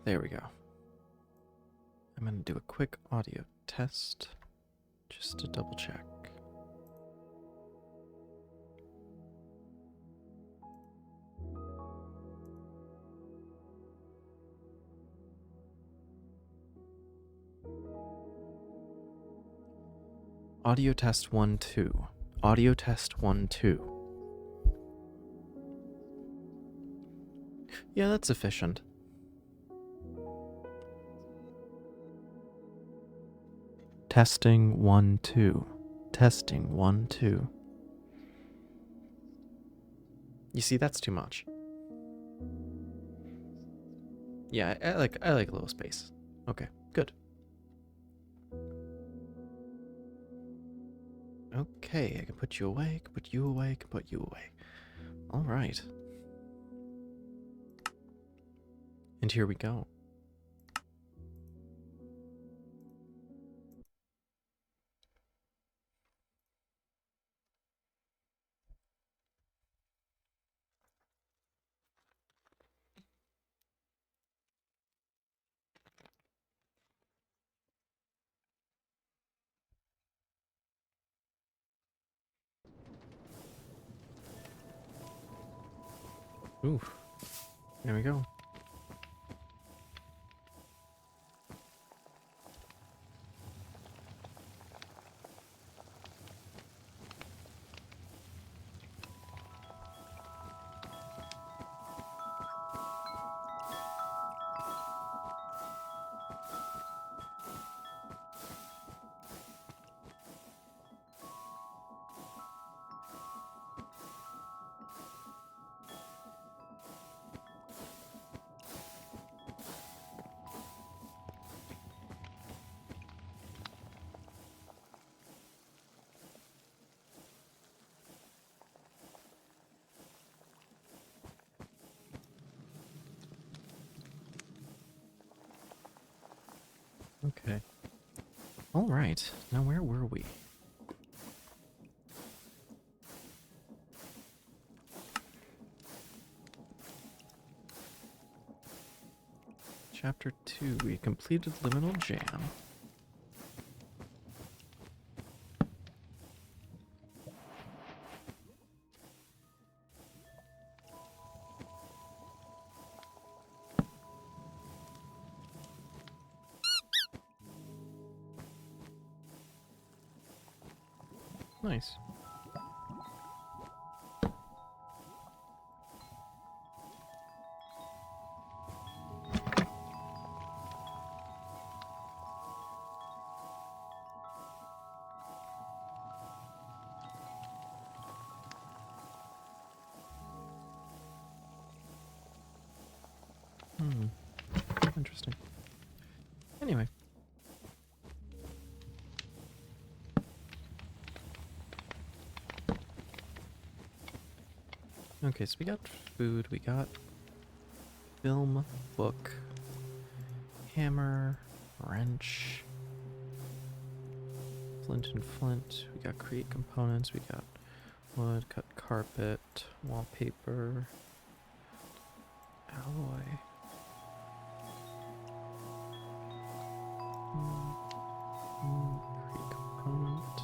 There we go. I'm going to do a quick audio test just to double check. Audio test 1 2. Audio test 1 2. Yeah, that's sufficient. Testing 1 2. Testing 1 2. You see, that's too much. Yeah, I like a little space. Okay, good. Okay, I can put you away, can put you away, can put you away. All right. And here we go. Oof. There we go. Okay. All right. Now where were we? Chapter 2. We completed Liminal Jam. Nice. Interesting. Anyway. Okay, so we got food, we got film, book, hammer, wrench, flint and flint. We got create components, we got wood, cut carpet, wallpaper, alloy. Create component.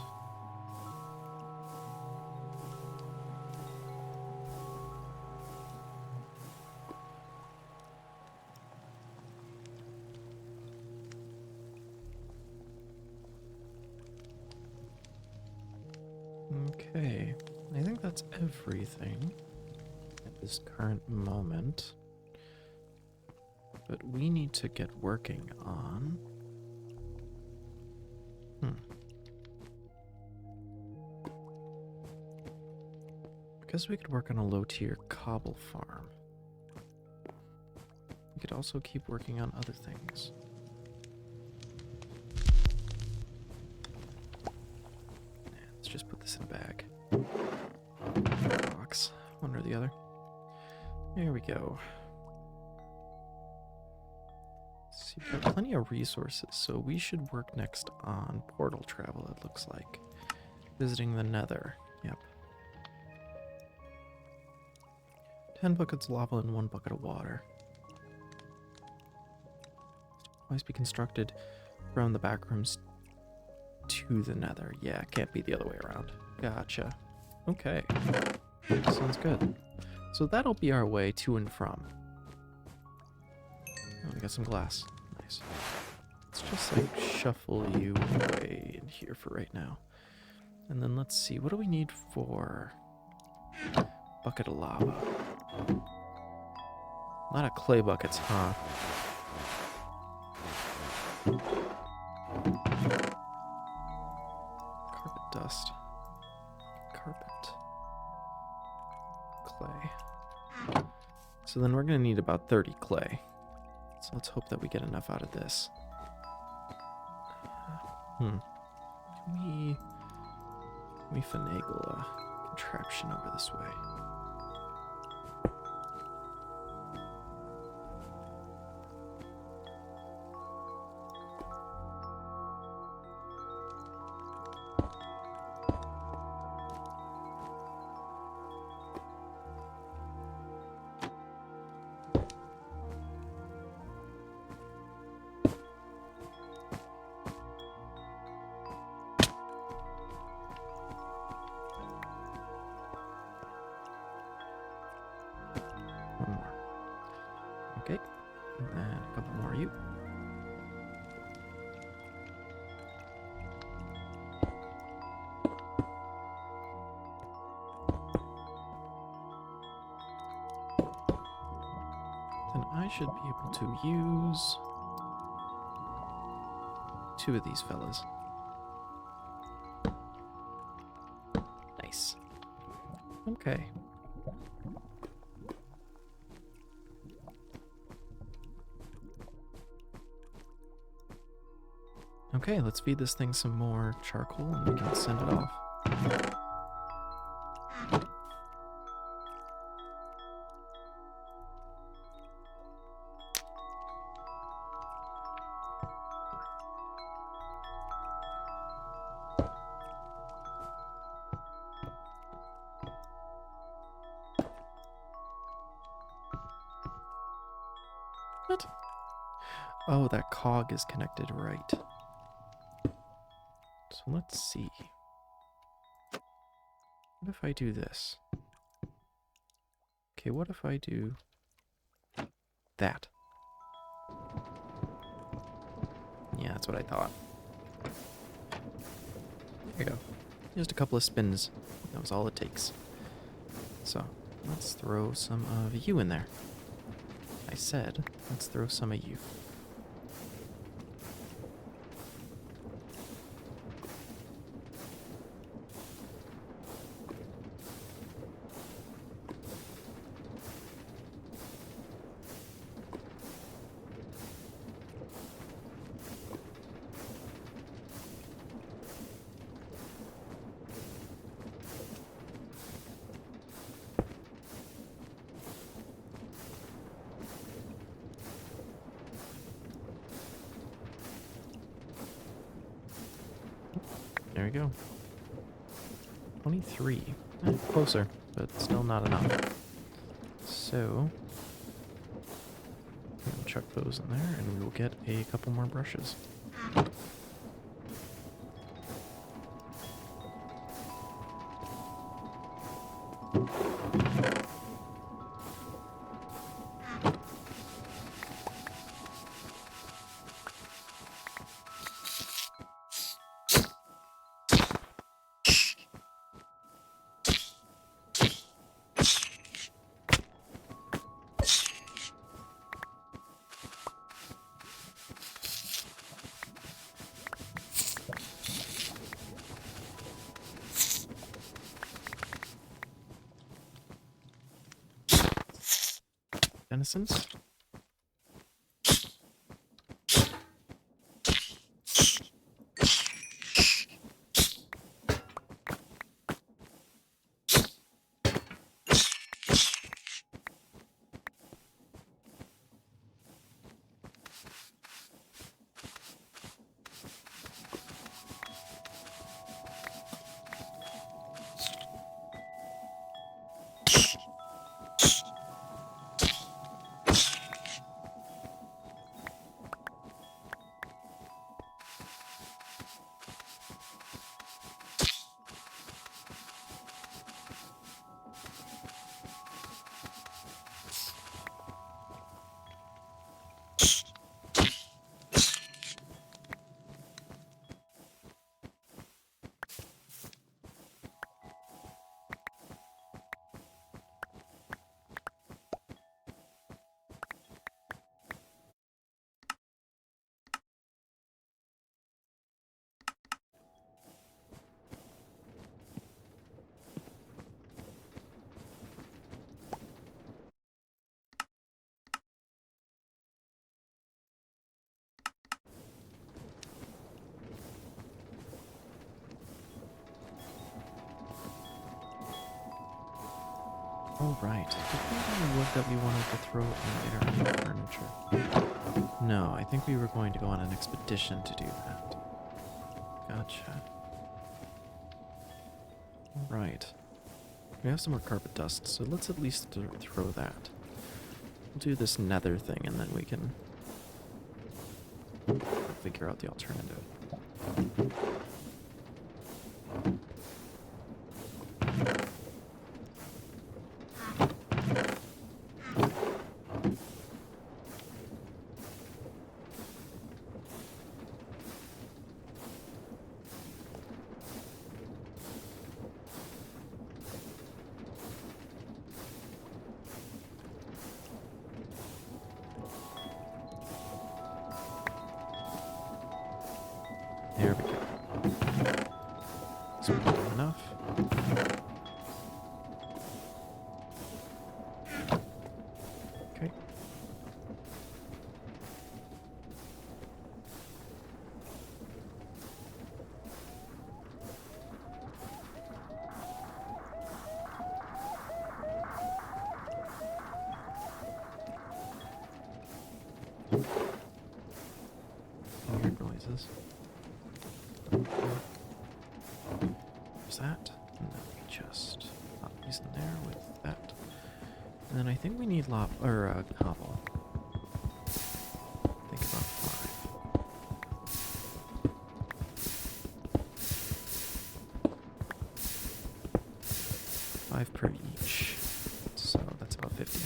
Okay, I think that's everything at this current moment. But we need to get working on... I guess we could work on a low-tier cobble farm. We could also keep working on other things. Let's just put this in a bag. Box, one or the other. There we go. So you've got plenty of resources, so we should work next on portal travel, it looks like. Visiting the Nether, yep. 10 buckets of lava and 1 bucket of water. always be constructed from the back rooms to the nether. Yeah, it can't be the other way around. Gotcha. Okay. Sounds good. So that'll be our way to and from. Oh, we got some glass. Nice. Let's just like shuffle you away in here for right now. And then let's see, what do we need for bucket of lava? A lot of clay buckets, huh? Carpet dust. Carpet. Clay. So then we're going to need about 30 clay. So let's hope that we get enough out of this. Can we finagle a contraption over this way? One more. Okay. And then a couple more of you. Then I should be able to use 2 of these fellas. Nice. Okay. Okay, let's feed this thing some more charcoal and we can send it off. What? Oh, that cog is connected, right. So let's see. What if I do this? Okay, what if I do that? Yeah, that's what I thought. There you go. Just a couple of spins. That was all it takes. So, let's throw some of you in there. I said, let's throw some of you. There we go. 23. Closer, but still not enough. So, we'll chuck those in there and we will get a couple more brushes. Denizens? Alright. Did we have any wood that we wanted to throw in there? Furniture. No, I think we were going to go on an expedition to do that. Gotcha. Alright. We have some more carpet dust, so let's at least throw that. We'll do this nether thing and then we can figure out the alternative. There we go. Is that enough? Okay. Weird noises. There's that, and then we just pop these in there with that. And then I think we need cobble. Think about 5. 5 per each, so that's about 50.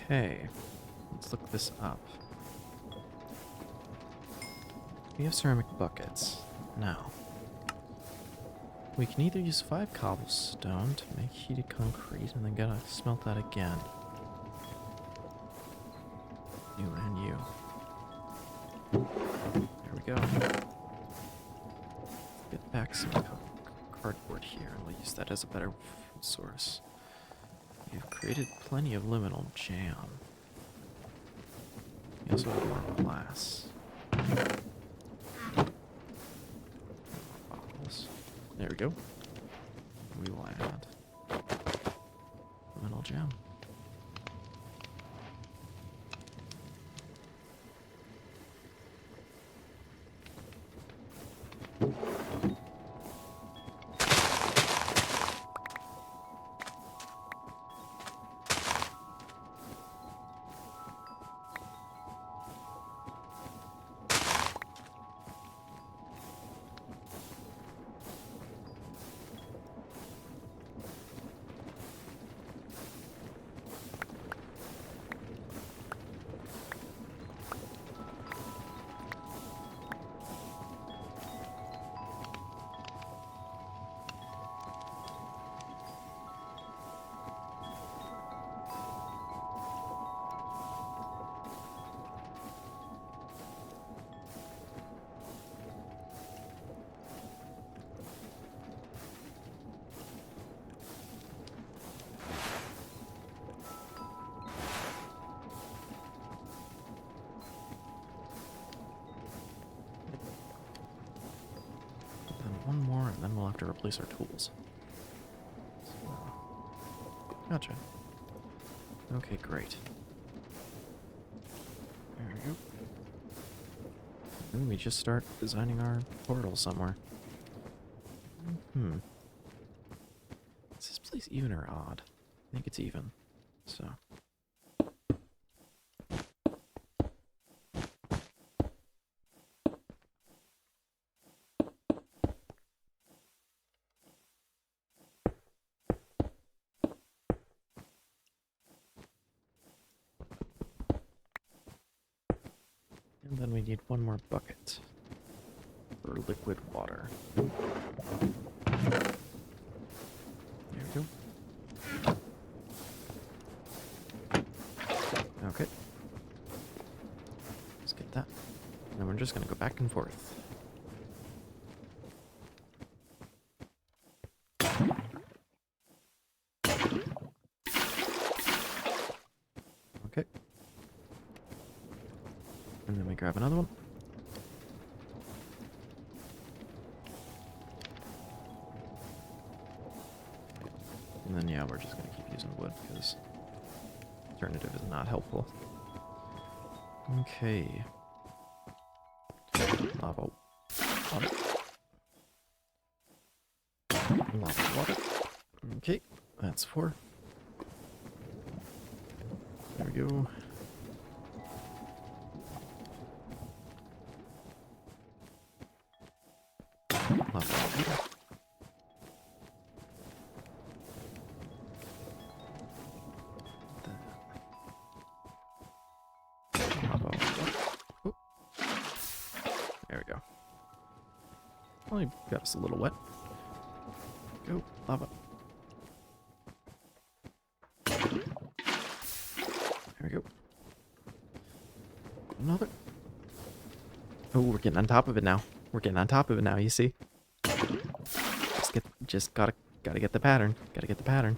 Okay, let's look this up. We have ceramic buckets. Now, we can either use 5 cobblestone to make heated concrete and then gotta smelt that again. You and you. There we go. Get back some cardboard here and we'll use that as a better food source. You've created plenty of liminal jam. You also have more glass. Bottles. There we go. We will add liminal jam. one more, and then we'll have to replace our tools. So, gotcha. Okay, great. There we go. And we just start designing our portal somewhere. Is this place even or odd? I think it's even. So. And then we need one more bucket for liquid water. There we go. Okay. Let's get that. And then we're just gonna go back and forth. Okay. And then we grab another one. And then, yeah, we're just going to keep using wood because alternative is not helpful. Okay. Lava. Water. Lava water. Okay, that's 4. There we go. Lava water. There we go. Probably got us a little wet. Go, lava. There we go. Another. Oh, we're getting on top of it now. We're getting on top of it now, you see? Just gotta get the pattern. Gotta get the pattern.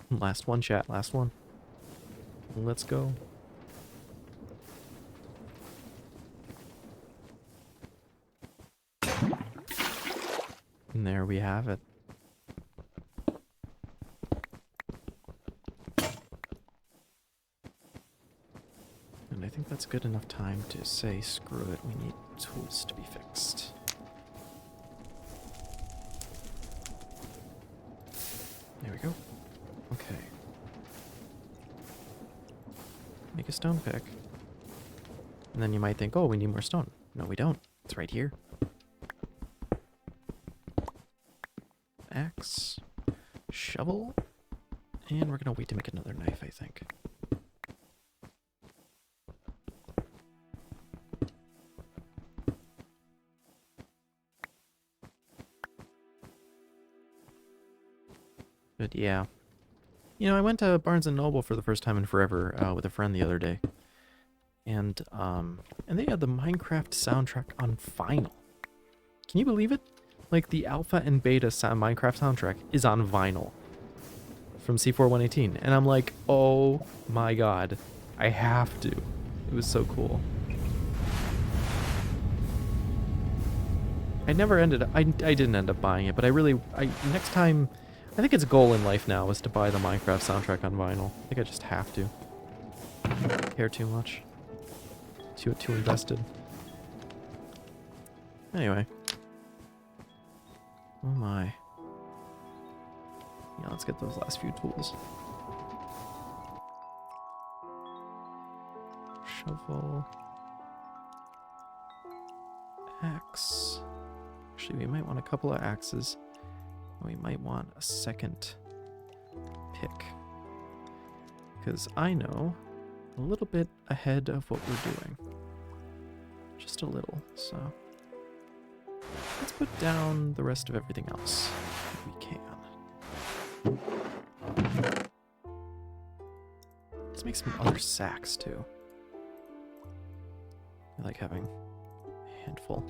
Last one, chat. Last one. Let's go. And there we have it. And I think that's good enough time to say, screw it, we need tools to be fixed. There we go. Okay. Make a stone pick. And then you might think, oh, we need more stone. No, we don't. It's right here. Axe. Shovel. And we're gonna wait to make another knife, I think. But yeah. You know, I went to Barnes & Noble for the first time in forever with a friend the other day. And they had the Minecraft soundtrack on vinyl. Can you believe it? Like, the alpha and beta Minecraft soundtrack is on vinyl from C4118. And I'm like, oh my god, I have to. It was so cool. I didn't end up buying it, but next time, I think its goal in life now is to buy the Minecraft soundtrack on vinyl. I think I just have to. I care too much. Too invested. Anyway. Oh my. Yeah, let's get those last few tools. Shovel. Axe. Actually, we might want a couple of axes. We might want a second pick. Because I know a little bit ahead of what we're doing. Just a little, so. Let's put down the rest of everything else if we can. Let's make some other sacks too. I like having a handful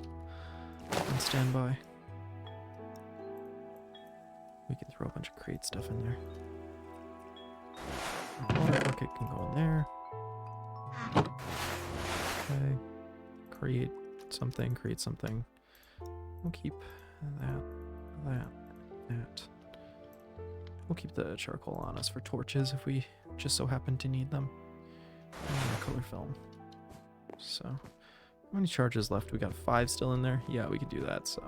on standby. We can throw a bunch of crate stuff in there. Our water bucket can go in there. Okay. Create something, create something. We'll keep that. We'll keep the charcoal on us for torches if we just so happen to need them. And color film. So, how many charges left? We got 5 still in there? Yeah, we could do that, so.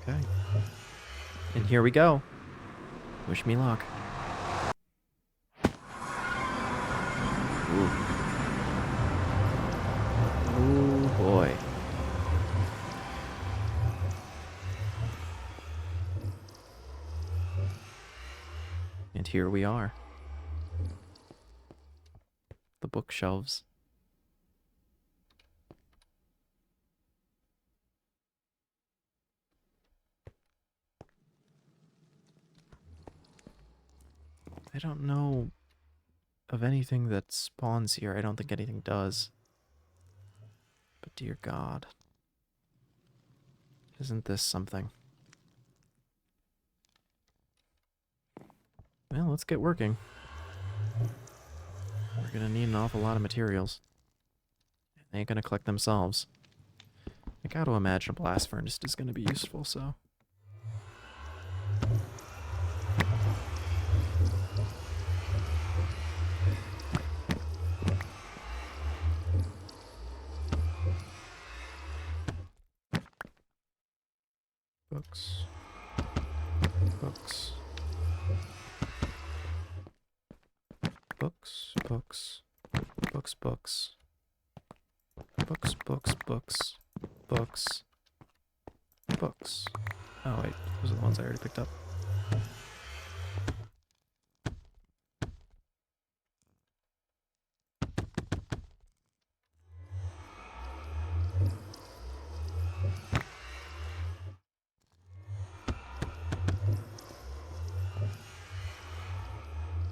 Okay. And here we go. Wish me luck. Ooh. Oh boy. And here we are. The bookshelves. I don't know of anything that spawns here. I don't think anything does. But dear God. Isn't this something? Well, let's get working. We're gonna need an awful lot of materials. They ain't gonna collect themselves. I gotta imagine a blast furnace is gonna be useful, so. Books. Books. Books. Books. Books. Books. Books. Books. Books. Books. Books. Oh wait, those are the ones I already picked up.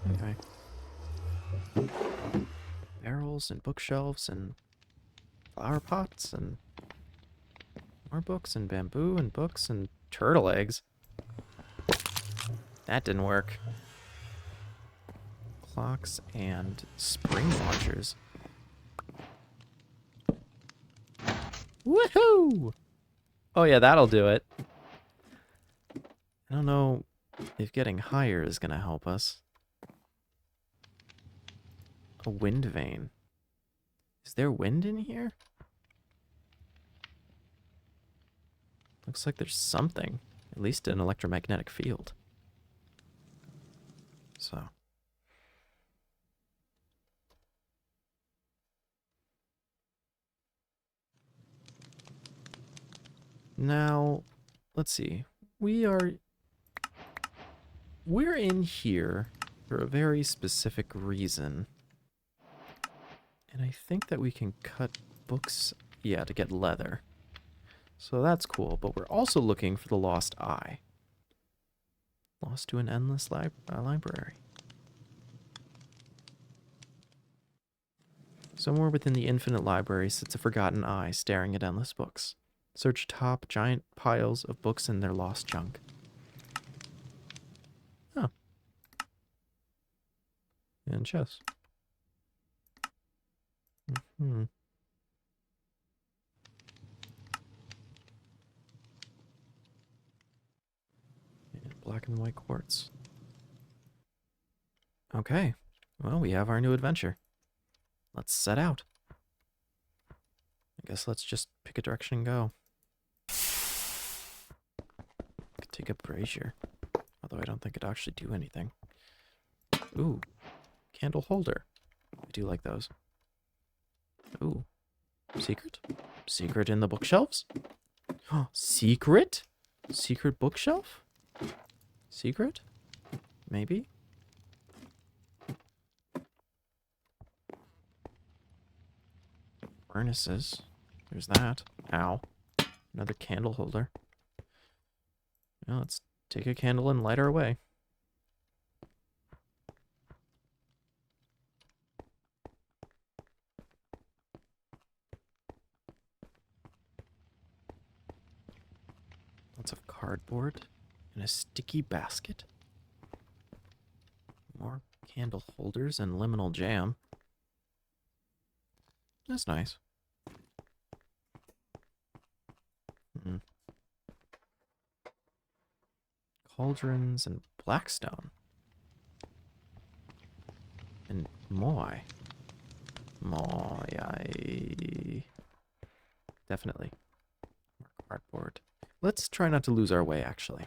Okay. Barrels and bookshelves and flower pots and more books and bamboo and books and turtle eggs. That didn't work. Clocks and spring launchers. Woohoo! Oh yeah, that'll do it. I don't know if getting higher is gonna help us. A wind vane. Is there wind in here? Looks like there's something. At least an electromagnetic field. So. Now, let's see. We're in here for a very specific reason. And I think that we can cut books, yeah, to get leather. So that's cool, but we're also looking for the lost eye. Lost to an endless library. Somewhere within the infinite library sits a forgotten eye staring at endless books. Search top giant piles of books in their lost junk. Huh. And chess. Hmm. And black and white quartz. Okay. Well, we have our new adventure. Let's set out. I guess let's just pick a direction and go. Could take a brazier. Although I don't think it'd actually do anything. Ooh. Candle holder. I do like those. Ooh. Secret? Secret in the bookshelves? Secret? Secret bookshelf? Secret? Maybe? Furnaces. There's that. Ow. Another candle holder. Now let's take a candle and light our way. Lots of cardboard and a sticky basket. More candle holders and liminal jam. That's nice. Cauldrons and blackstone. And moai. Moai. Definitely. More cardboard. Let's try not to lose our way, actually.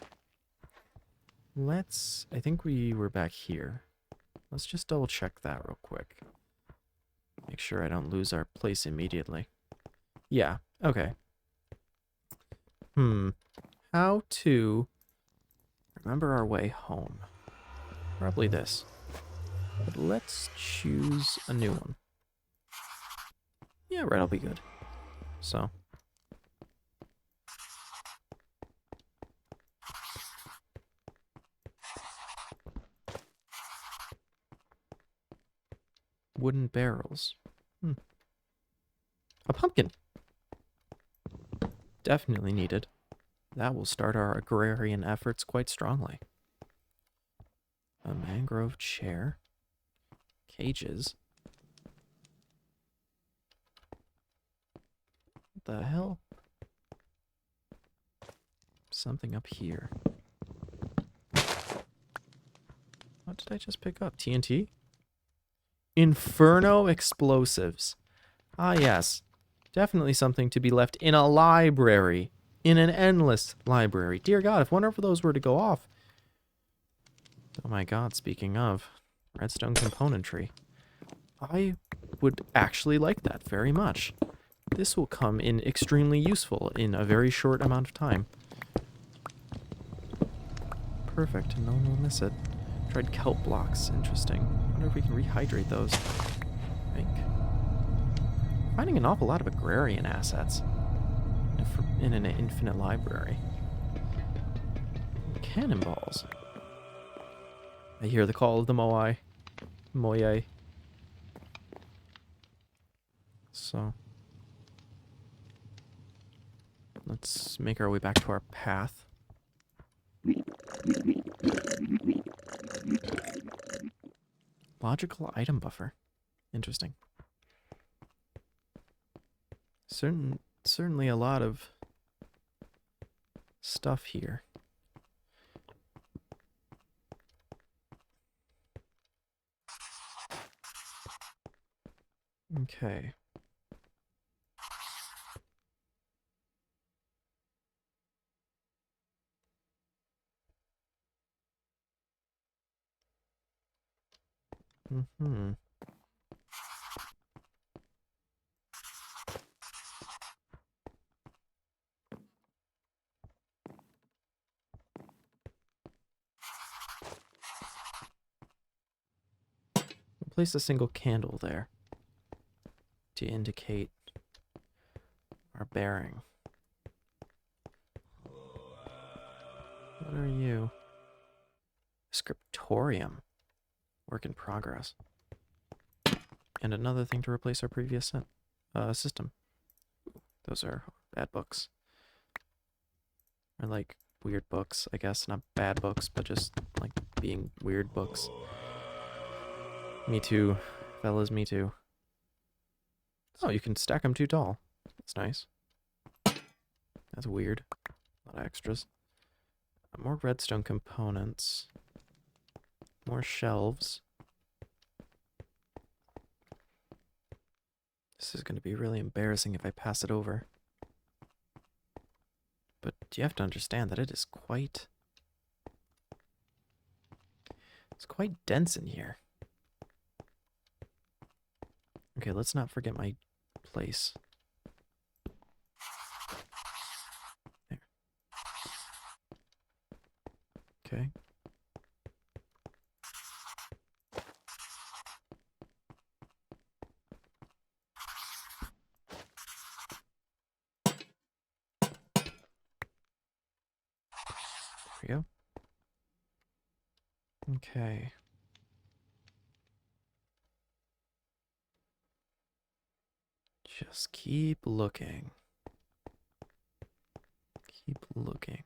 I think we were back here. Let's just double check that real quick. Make sure I don't lose our place immediately. Yeah, okay. How to remember our way home? Probably this. But let's choose a new one. Yeah, red'll be good. So. Wooden barrels. A pumpkin. Definitely needed. That will start our agrarian efforts quite strongly. A mangrove chair. Cages. What the hell? Something up here. What did I just pick up? TNT? Inferno explosives. Ah, yes. Definitely something to be left in a library. In an endless library. Dear God, if one of those were to go off. Oh my God, speaking of redstone componentry. I would actually like that very much. This will come in extremely useful in a very short amount of time. Perfect, no one will miss it. Tried kelp blocks, interesting. Wonder if we can rehydrate those. I think. Finding an awful lot of agrarian assets in an infinite library. Cannonballs. I hear the call of the moai. Moye. So. Let's make our way back to our path. Logical item buffer. Interesting. Certainly a lot of stuff here. Okay. Place a single candle there to indicate our bearing. What are you? Scriptorium. Work in progress. And another thing to replace our previous system. Those are bad books. Or like weird books, I guess. Not bad books, but just like being weird books. Me too, fellas, me too. Oh, you can stack them too tall. That's nice. That's weird. A lot of extras. More redstone components. More shelves. This is going to be really embarrassing if I pass it over. But you have to understand that it is quite... It's quite dense in here. Okay, let's not forget my place. There. Okay. There we go. Okay. Just keep looking. Keep looking.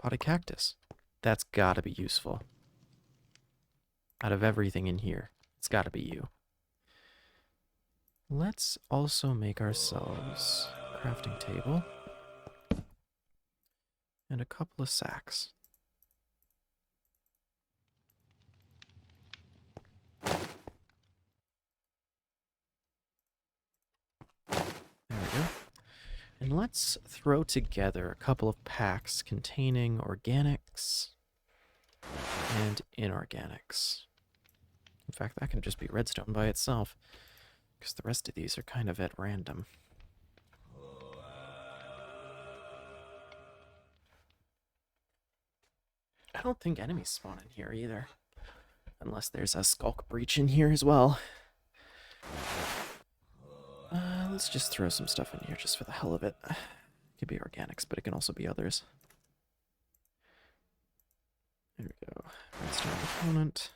potted cactus. That's gotta be useful. Out of everything in here, it's gotta be you. Let's also make ourselves a crafting table. And a couple of sacks. There we go. And let's throw together a couple of packs containing organics and inorganics. In fact, that can just be redstone by itself, because the rest of these are kind of at random. I don't think enemies spawn in here either, unless there's a skulk breach in here as well. Let's just throw some stuff in here just for the hell of it. It could be organics, but it can also be others. There we go. Redstone component.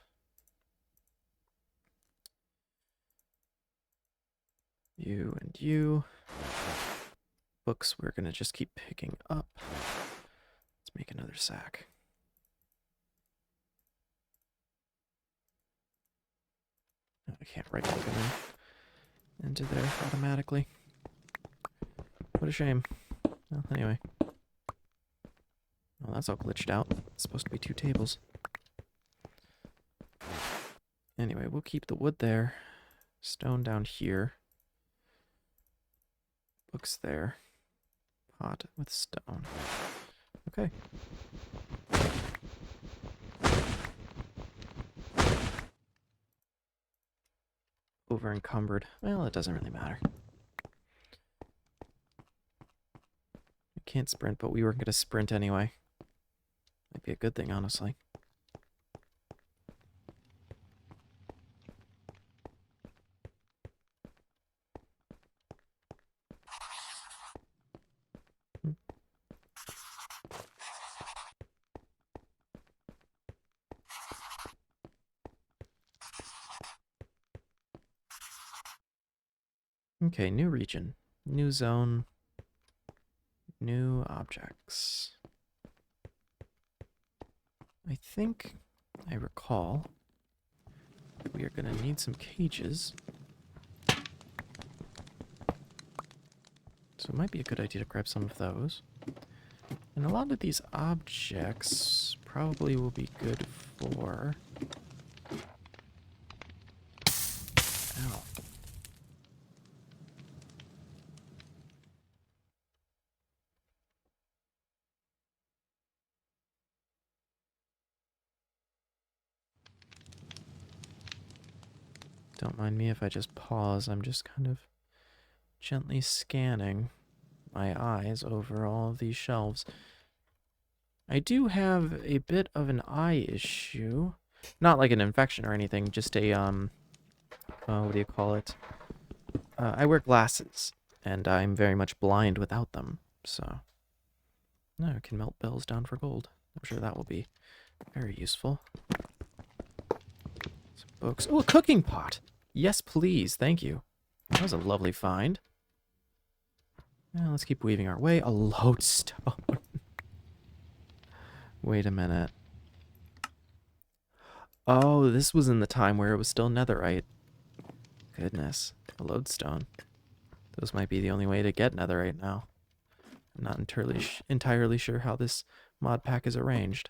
You and you. Books we're going to just keep picking up. Let's make another sack. Oh, I can't right-click them into there automatically. What a shame. Well, anyway. Well, that's all glitched out. It's supposed to be 2 tables. Anyway, we'll keep the wood there. Stone down here. Books there. Pot with stone. Okay. Over encumbered. Well, it doesn't really matter. I can't sprint, but we were going to sprint anyway. Might be a good thing, honestly. Okay, new region, new zone, new objects. I think I recall we are going to need some cages. So it might be a good idea to grab some of those. And a lot of these objects probably will be good for... Ow. Don't mind me if I just pause. I'm just kind of gently scanning my eyes over all of these shelves. I do have a bit of an eye issue. Not like an infection or anything, just a, what do you call it? I wear glasses, and I'm very much blind without them, so... No, I can melt bells down for gold. I'm sure that will be very useful. Some books. Oh, a cooking pot! Yes, please, thank you. That was a lovely find. Now let's keep weaving our way. A lodestone. Wait a minute. Oh, this was in the time where it was still netherite. Goodness, a lodestone. Those might be the only way to get netherite now. I'm not entirely sure how this mod pack is arranged.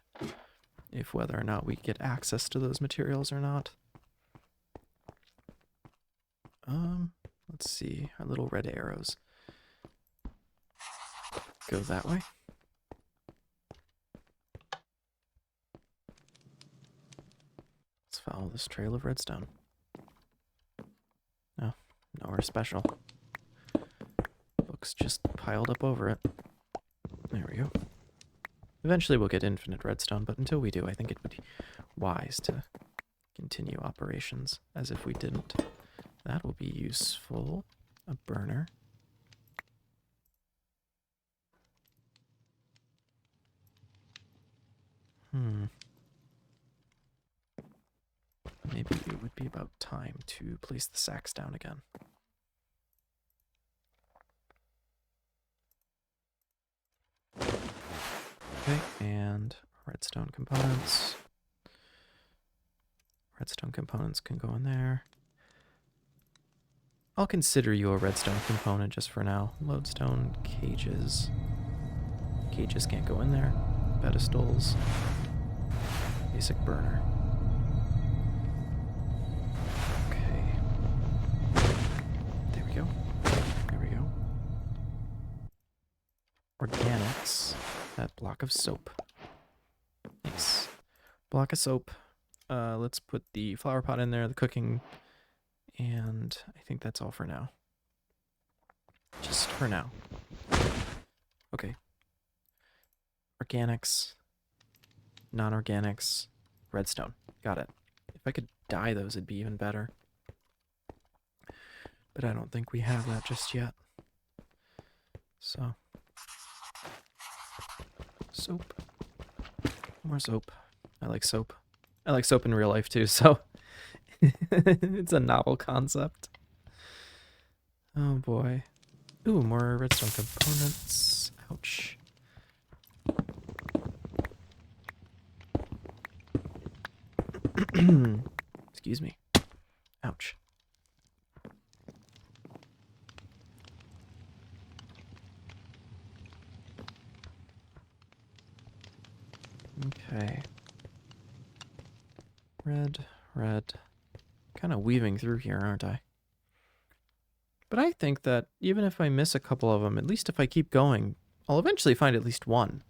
If whether or not we get access to those materials or not. Let's see. Our little red arrows go that way. Let's follow this trail of redstone. No, nowhere special. Books just piled up over it. There we go. Eventually we'll get infinite redstone, but until we do, I think it would be wise to continue operations as if we didn't. That will be useful. A burner. Maybe it would be about time to place the sacks down again. Okay, and redstone components. Redstone components can go in there. I'll consider you a redstone component just for now. Lodestone cages. Cages can't go in there. Pedestals. Basic burner. Okay. There we go. There we go. Organics. That block of soap. Nice. Block of soap. Let's put the flower pot in there, the cooking, and I think that's all for now. Just for now. Okay. Organics. Non-organics. Redstone. Got it. If I could dye those, it'd be even better. But I don't think we have that just yet. So. Soap. More soap. I like soap. I like soap in real life too, so it's a novel concept. Oh boy. Ooh, more redstone components. Ouch. Excuse me. Ouch. Okay. Red, red. Kind of weaving through here, aren't I? But I think that even if I miss a couple of them, at least if I keep going, I'll eventually find at least one.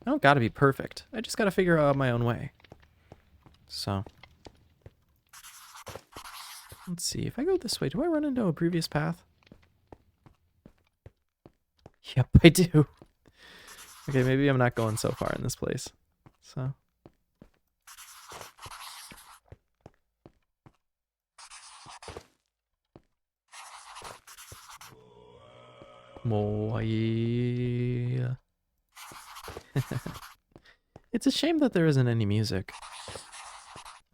I don't gotta be perfect. I just gotta figure out my own way. So. Let's see. If I go this way, do I run into a previous path? Yep, I do. Okay, maybe I'm not going so far in this place. So. Moy. It's a shame that there isn't any music.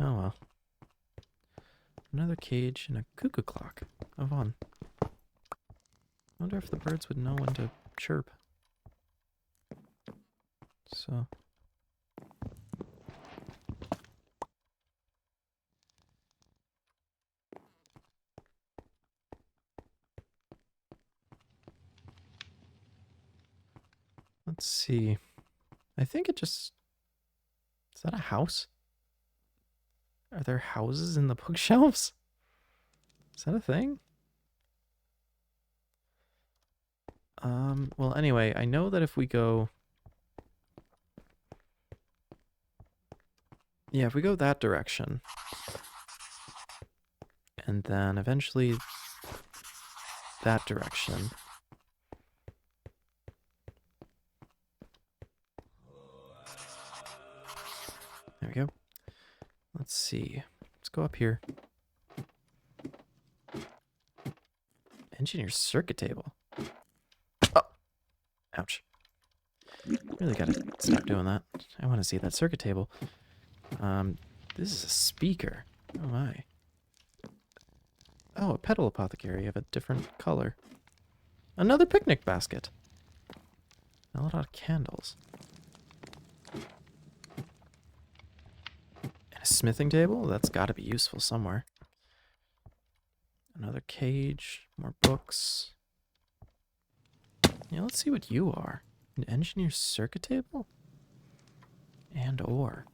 Oh well. Another cage and a cuckoo clock. How fun. I wonder if the birds would know when to chirp. So. Let's see. I think it just... Is that a house? Are there houses in the bookshelves? Is that a thing? Well, anyway, I know that if we go... Yeah, if we go that direction, and then eventually that direction. There we go. Let's see. Let's go up here. Engineer circuit table. Oh! Ouch. Really gotta stop doing that. I want to see that circuit table. This is a speaker. Oh my. Oh, a petal apothecary of a different color. Another picnic basket. A lot of candles. And a smithing table? That's gotta be useful somewhere. Another cage. More books. Yeah, let's see what you are. An engineer circuit table? And ore.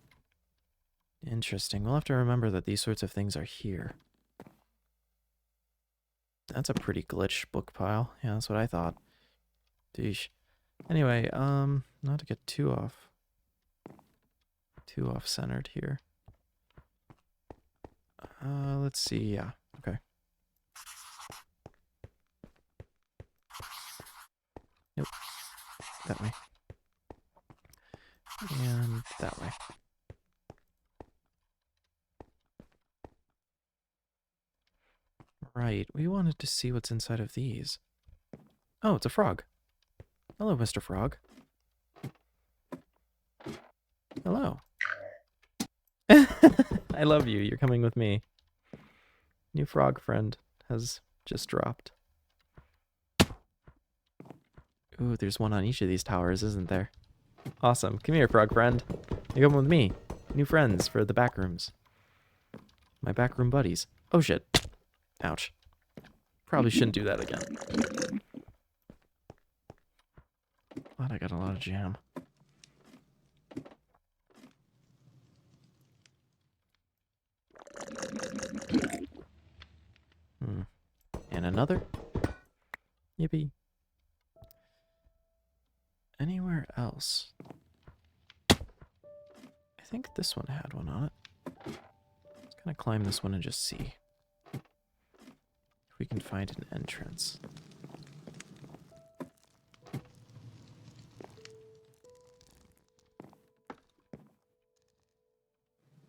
Interesting. We'll have to remember that these sorts of things are here. That's a pretty glitch book pile. Yeah, that's what I thought. Deesh. Anyway, not to get too off-centered here. Let's see. Yeah. Okay. Nope. That way. And that way. Right, we wanted to see what's inside of these. Oh, it's a frog. Hello, Mr. Frog. Hello. I love you. You're coming with me. New frog friend has just dropped. Ooh, there's one on each of these towers, isn't there? Awesome. Come here, frog friend. You come with me. New friends for the back rooms. My backroom buddies. Oh shit. Ouch. Probably shouldn't do that again. Glad I got a lot of jam. And another. Yippee. Anywhere else? I think this one had one on it. Let's kind of climb this one and just see if we can find an entrance.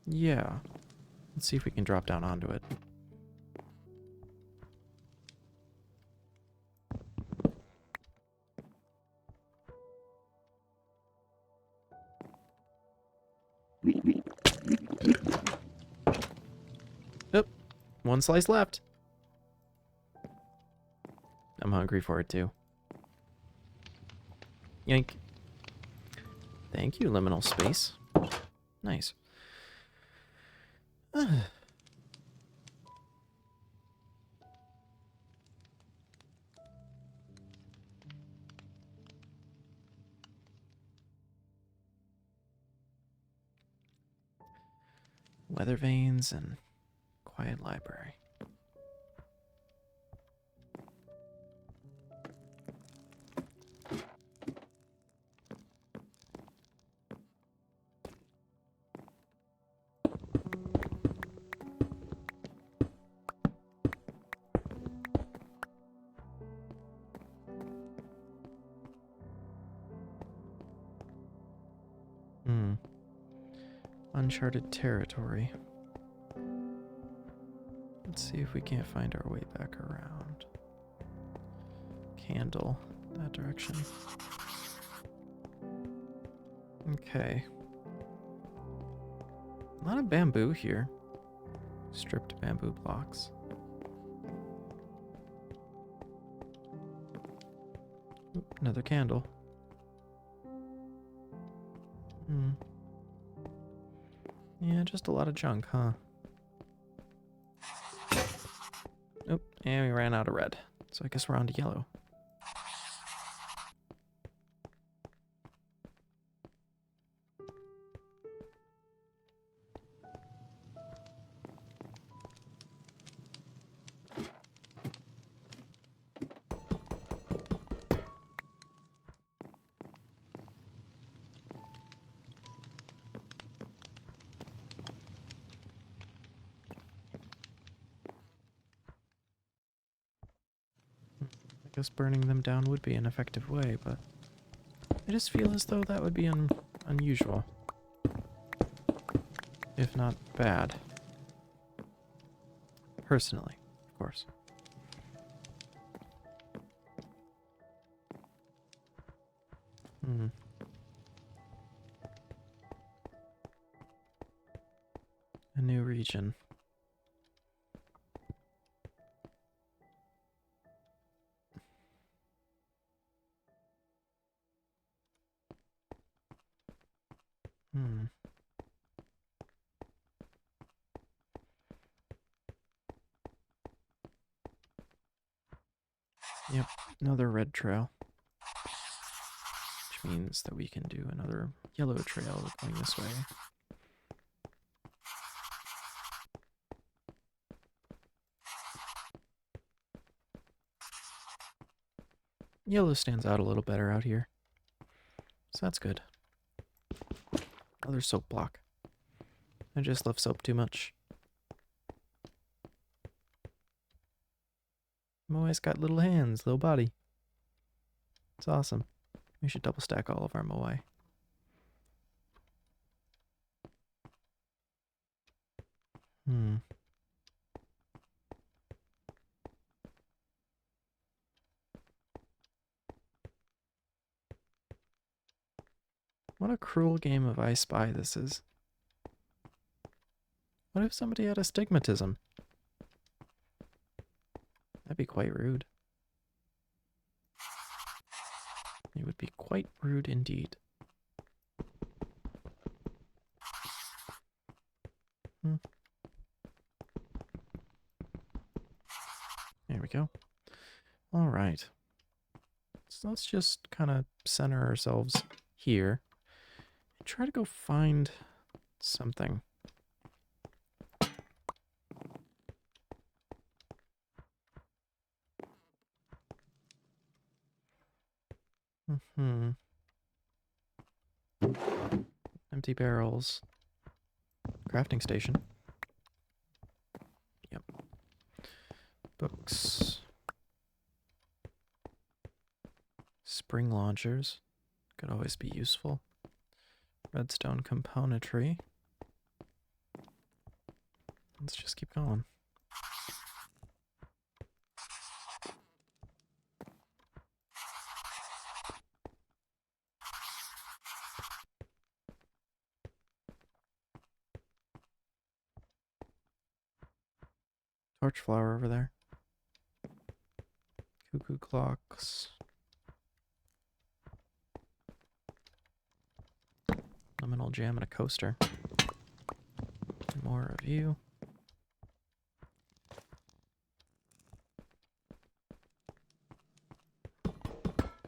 Yeah. Let's see if we can drop down onto it. Oop. One slice left. I'm hungry for it too. Yank. Thank you, liminal space. Nice. Weather vanes and quiet library. Uncharted territory. Let's see if we can't find our way back around. Candle, that direction. Okay. A lot of bamboo here. Stripped bamboo blocks. Oop, another candle. Yeah, just a lot of junk, huh? Oop, and we ran out of red. So I guess we're on to yellow. I guess burning them down would be an effective way, but I just feel as though that would be unusual. If not bad. Personally, of course. A new region. Yep, another red trail. Which means that we can do another yellow trail going this way. Yellow stands out a little better out here. So that's good. Another soap block. I just love soap too much. Moai's got little hands, little body. It's awesome. We should double stack all of our Moai. What a cruel game of I Spy this is. What if somebody had astigmatism? That'd be quite rude. It would be quite rude indeed. There we go. All right. So let's just kind of center ourselves here and try to go find something. Empty barrels. Crafting station. Yep. Books. Spring launchers. Could always be useful. Redstone componentry. Let's just keep going. Torch flower over there. Cuckoo clocks. Liminal jam and a coaster. More of you.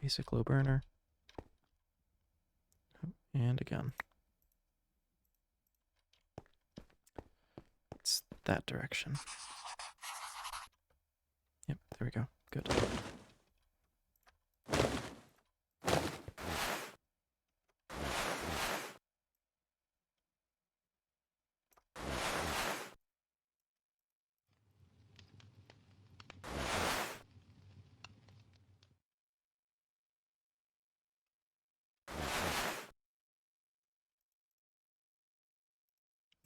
Basic glow burner. And again. It's that direction. Yep, there we go. Good.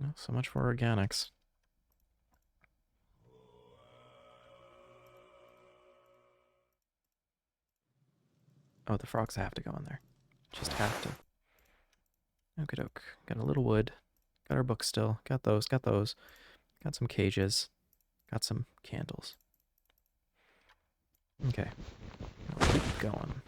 Oh, so much for organics. Oh, the frogs have to go in there. Just have to. Okie doke. Got a little wood. Got our books still. Got those. Got those. Got some cages. Got some candles. Okay. I'll keep going.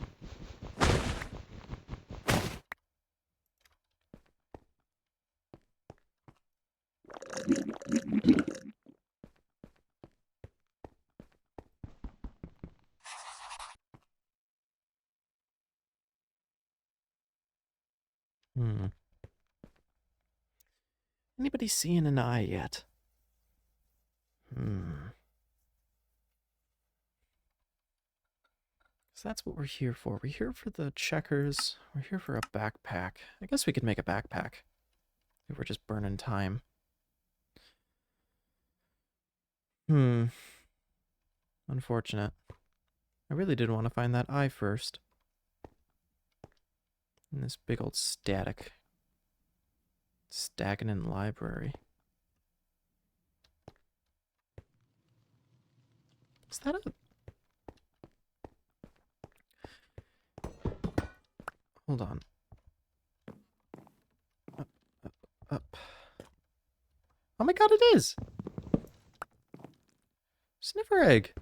Anybody seeing an eye yet? So that's what we're here for. We're here for the checkers. We're here for a backpack. I guess we could make a backpack if we're just burning time. Unfortunate. I really did want to find that eye first. In this big old stagnant library. Is that a... Hold on. Up. Oh my god, it is! Sniffer egg!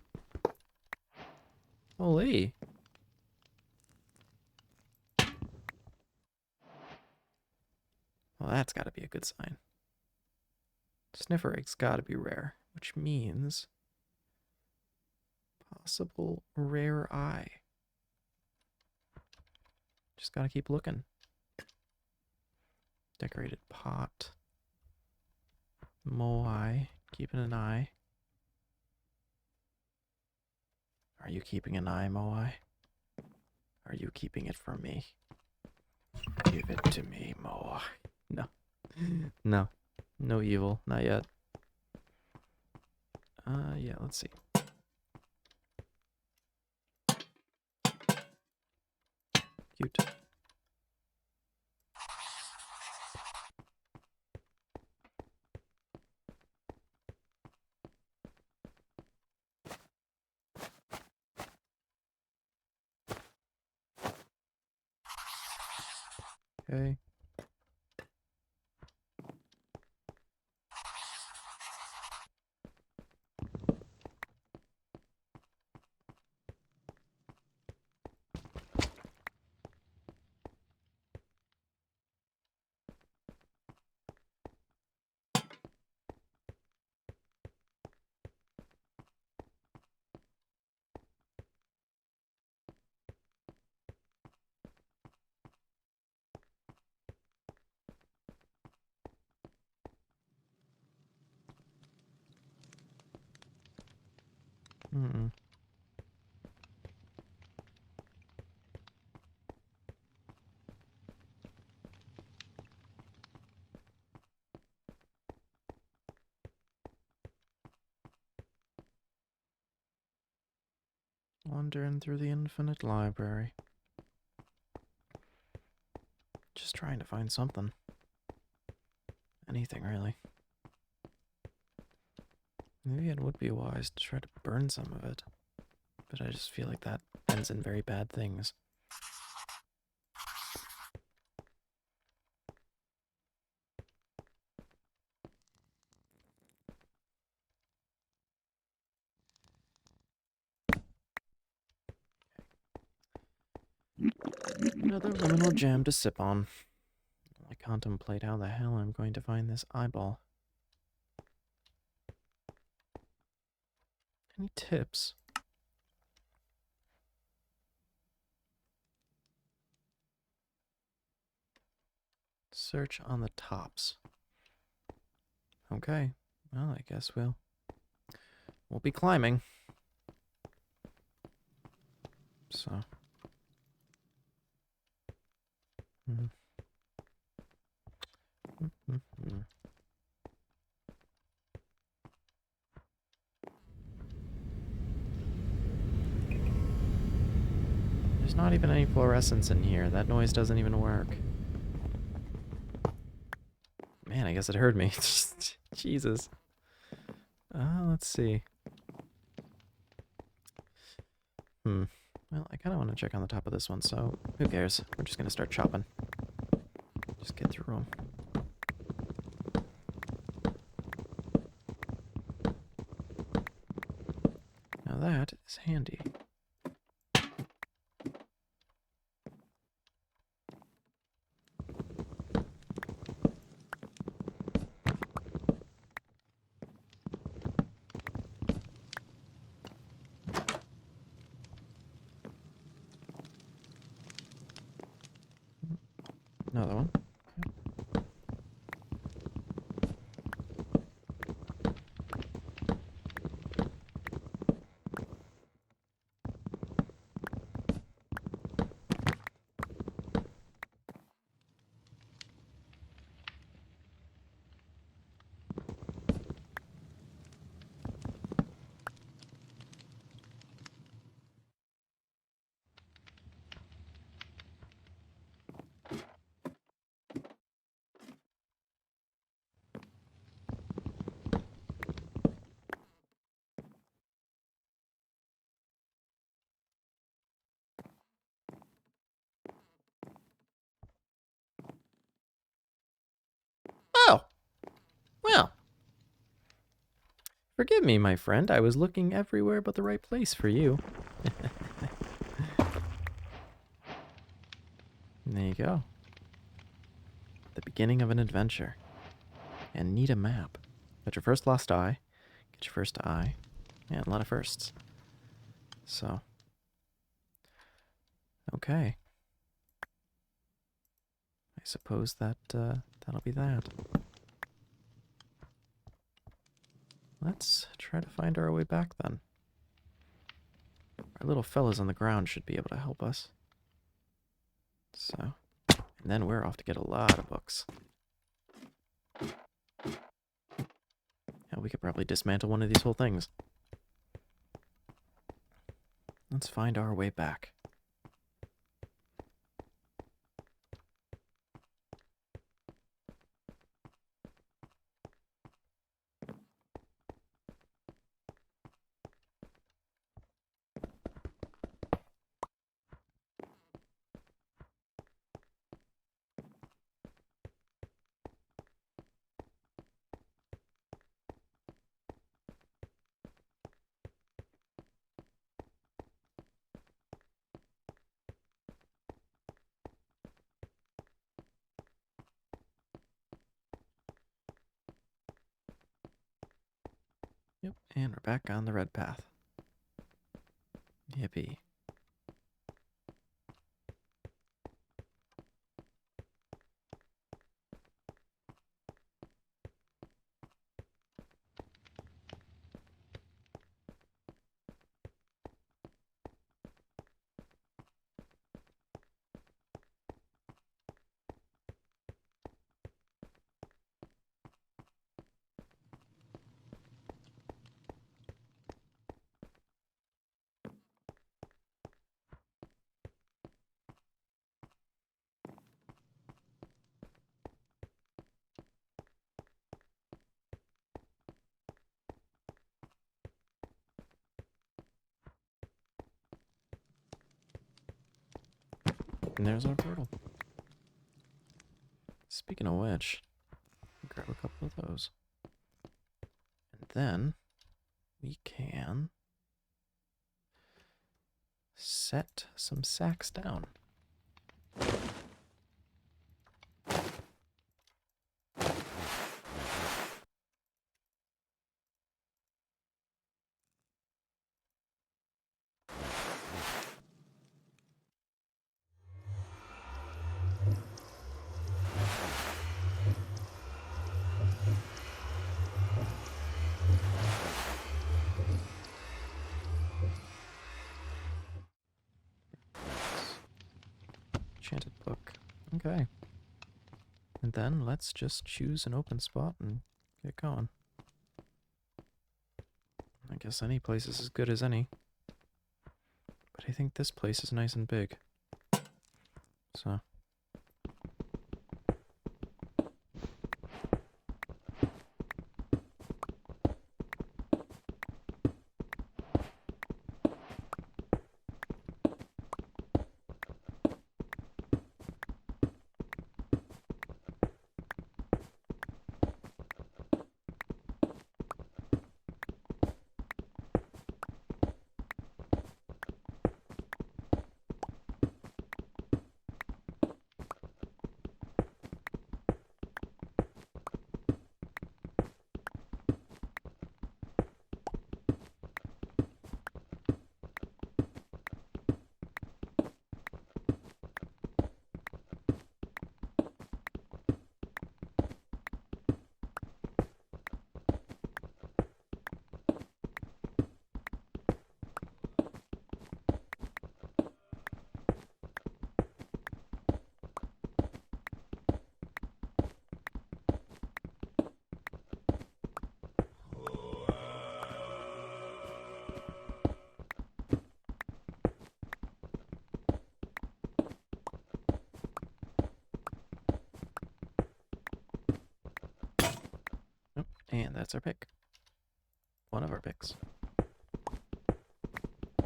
Holy. Well, that's gotta be a good sign. Sniffer egg's gotta be rare, which means... possible rare eye. Just gotta keep looking. Decorated pot. Moai. Keeping an eye. Are you keeping an eye, Moai? Are you keeping it for me? Give it to me, Moai. No. No. No evil. Not yet. Yeah, let's see. Cute. Okay. Mm-mm. Wandering through the infinite library. Just trying to find something. Anything, really. Maybe it would be wise to try to burn some of it. But I just feel like that ends in very bad things. Another liminal gem to sip on. I contemplate how the hell I'm going to find this eyeball. Any tips? Search on the tops. Okay. Well, I guess we'll be climbing. So. Mm. Mm-hmm. There's not even any fluorescence in here. That noise doesn't even work. Man, I guess it heard me. Jesus. Let's see. Well, I kind of want to check on the top of this one, so who cares? We're just going to start chopping. Just get through them. Now that is handy. Another one. Oh! Well. Forgive me, my friend. I was looking everywhere but the right place for you. There you go. The beginning of an adventure. And need a map. Got your first lost eye. Get your first eye. Yeah, a lot of firsts. So. Okay. I suppose that, that'll be that. Let's try to find our way back then. Our little fellas on the ground should be able to help us. So. And then we're off to get a lot of books. Yeah, we could probably dismantle one of these whole things. Let's find our way back. Yep, and we're back on the red path. Yippee. And there's our portal. Speaking of which, grab a couple of those. And then we can set some sacks down. Enchanted book. Okay. And then let's just choose an open spot and get going. I guess any place is as good as any. But I think this place is nice and big. So. Oh, and that's our pick. One of our picks.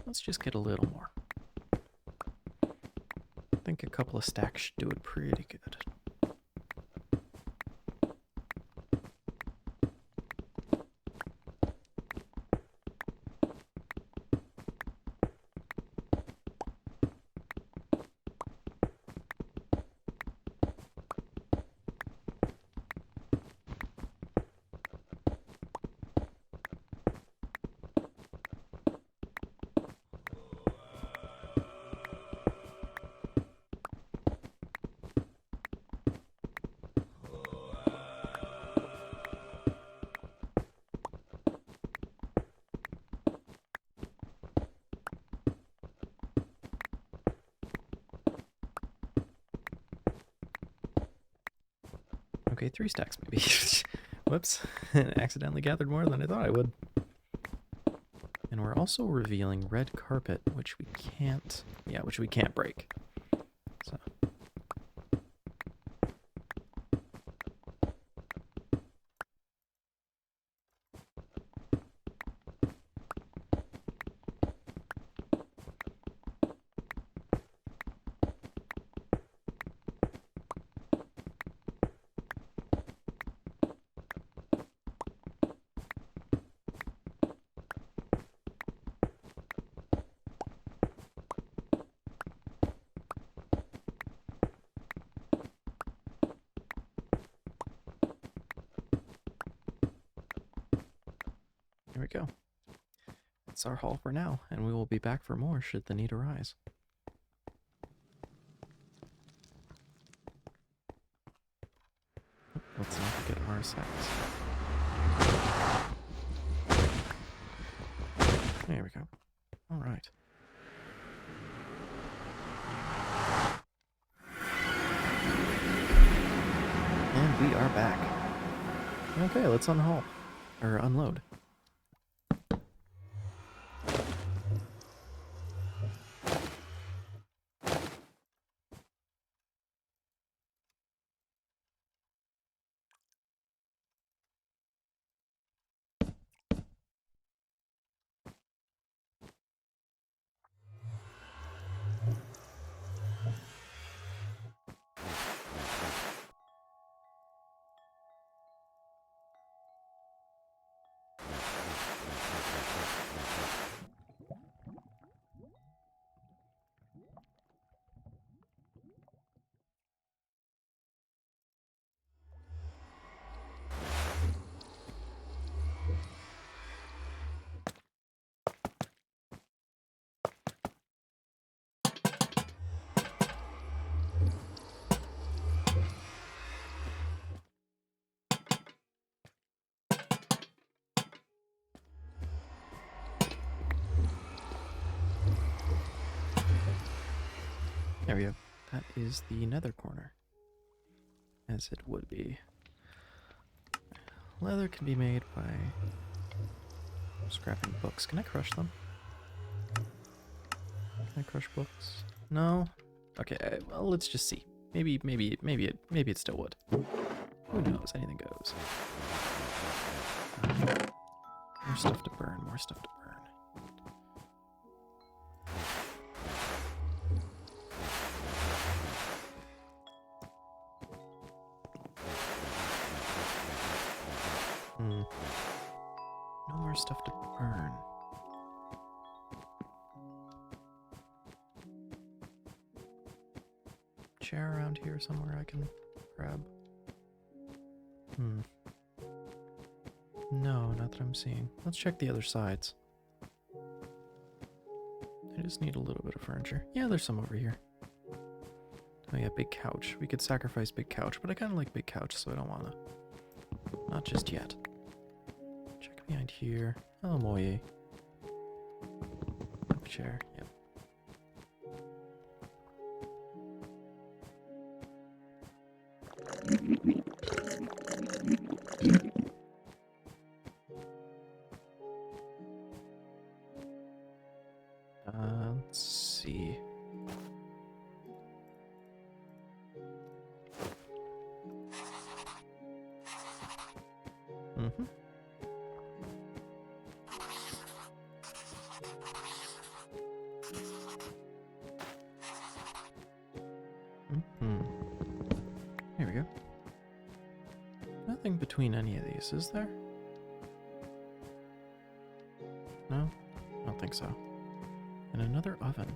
Let's just get a little more. I think a couple of stacks should do it pretty good. Okay, 3 stacks maybe. Whoops. Accidentally gathered more than I thought I would. And we're also revealing red carpet, which we can't... Yeah, which we can't break. So... There we go. That's our haul for now, and we will be back for more should the need arise. Let's not forget our sacks. There we go. Alright. And we are back. Okay, let's unhaul. Or unload. we go. That is the nether corner. As it would be. Leather can be made by scrapping books. Can I crush them? Can I crush books? No? Okay, well, let's just see. Maybe it still would. Who knows? Anything goes. More stuff to burn, more stuff to burn. No more stuff to burn. Chair around here somewhere I can grab. No, not that I'm seeing. Let's check the other sides. I just need a little bit of furniture. Yeah, there's some over here. Oh yeah, big couch. We could sacrifice big couch, but I kind of like big couch, so I don't want to. Not just yet. Check behind here. Oh, Moye. Chair, yep. Let's see. Here we go. Nothing between any of these, is there? No? I don't think so. And another oven.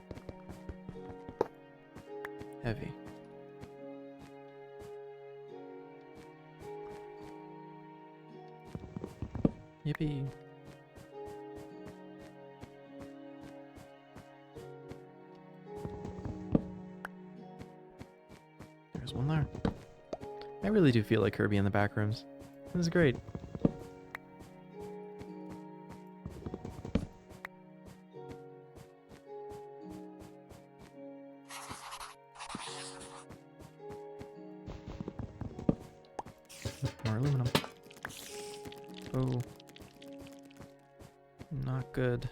Heavy. Yippee. There's one there. I really do feel like Kirby in the back rooms. This is great. More aluminum. Oh. Not good.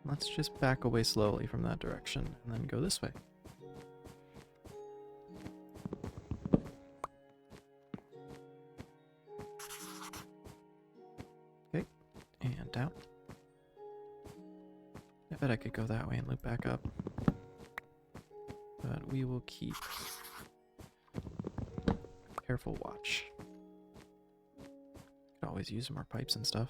Let's just back away slowly from that direction and then go this way. Okay, and down. I bet I could go that way and loop back up. But we will keep careful watch. Could always use more pipes and stuff.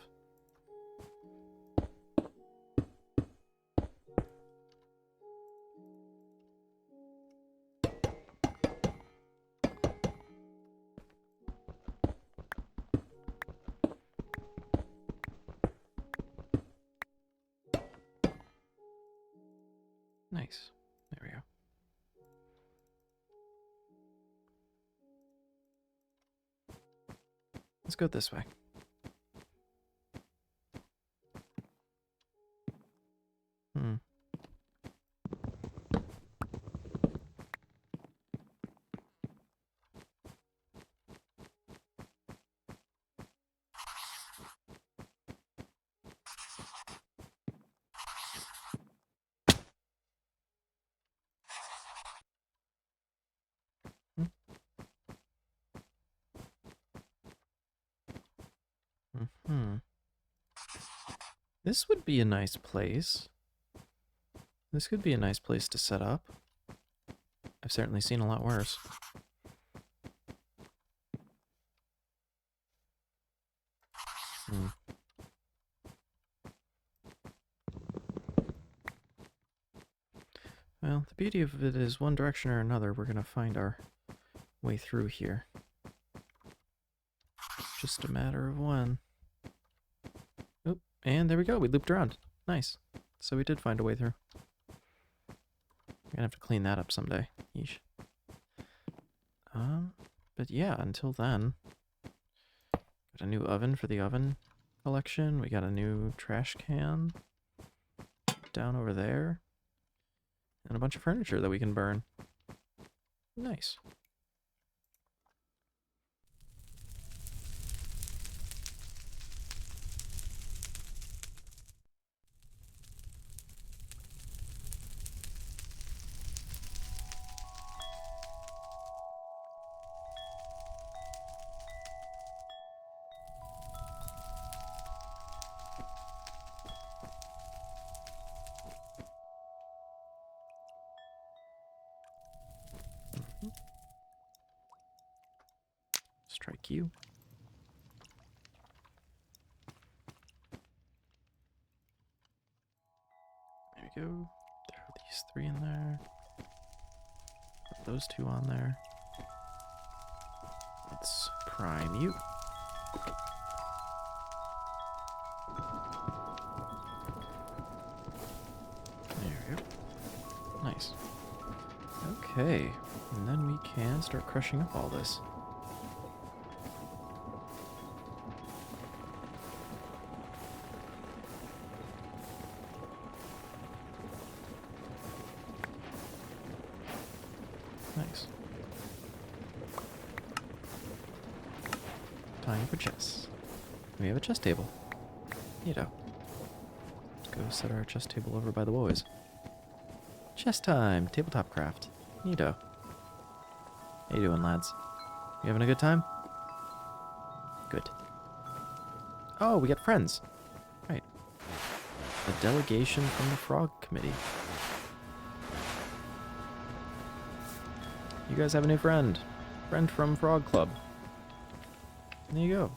Nice. There we go. Let's go this way. This would be a nice place. This could be a nice place to set up. I've certainly seen a lot worse. Well, the beauty of it is one direction or another, we're going to find our way through here. Just a matter of when. Oop, and there we go. We looped around. Nice. So we did find a way through. We're gonna have to clean that up someday. Yeesh. But yeah, until then, Got a new oven for the oven collection. We got a new trash can down over there. And a bunch of furniture that we can burn. Nice. Strike you. There we go. Throw these 3 in there. Put those 2 on there. Let's prime you. There we go. Nice. Okay. And then we can start crushing up all this. Nice. Time for chess. We have a chess table. Neato. Let's go set our chess table over by the boys. Chess time! Tabletop craft. Neato. How you doing, lads? You having a good time? Good. Oh, we got friends. Right. A delegation from the Frog Committee. You guys have a new friend. Friend from Frog Club. There you go.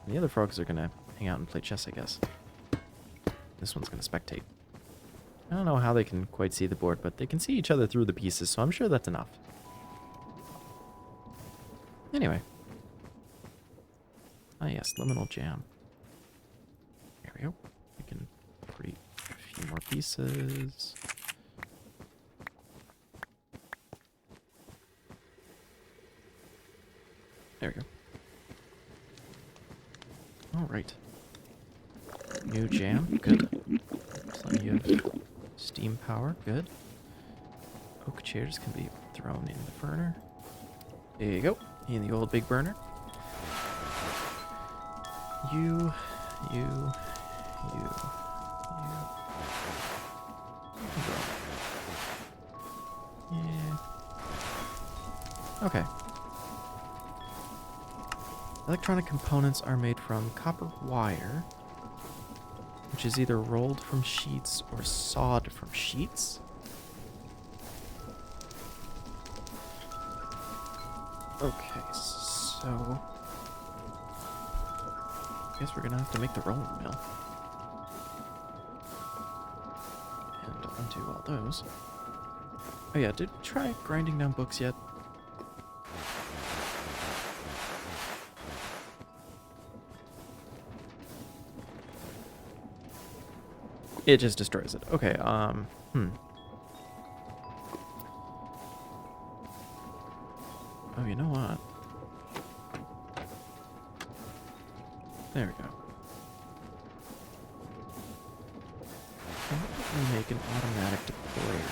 And the other frogs are gonna hang out and play chess, I guess. This one's gonna spectate. I don't know how they can quite see the board, but they can see each other through the pieces, so I'm sure that's enough. Anyway. Ah yes, liminal jam. There we go. We can create a few more pieces. There we go. Alright. New jam, good. Plenty of steam power, good. Oak chairs can be thrown in the burner. There you go, in the old big burner. You. Yeah. Okay. Electronic components are made from copper wire, which is either rolled from sheets or sawed from sheets. Okay, so I guess we're gonna have to make the rolling mill. And undo all those. Oh yeah, did we try grinding down books yet? It just destroys it. Okay, Oh, you know what? There we go. How about we make an automatic deployer?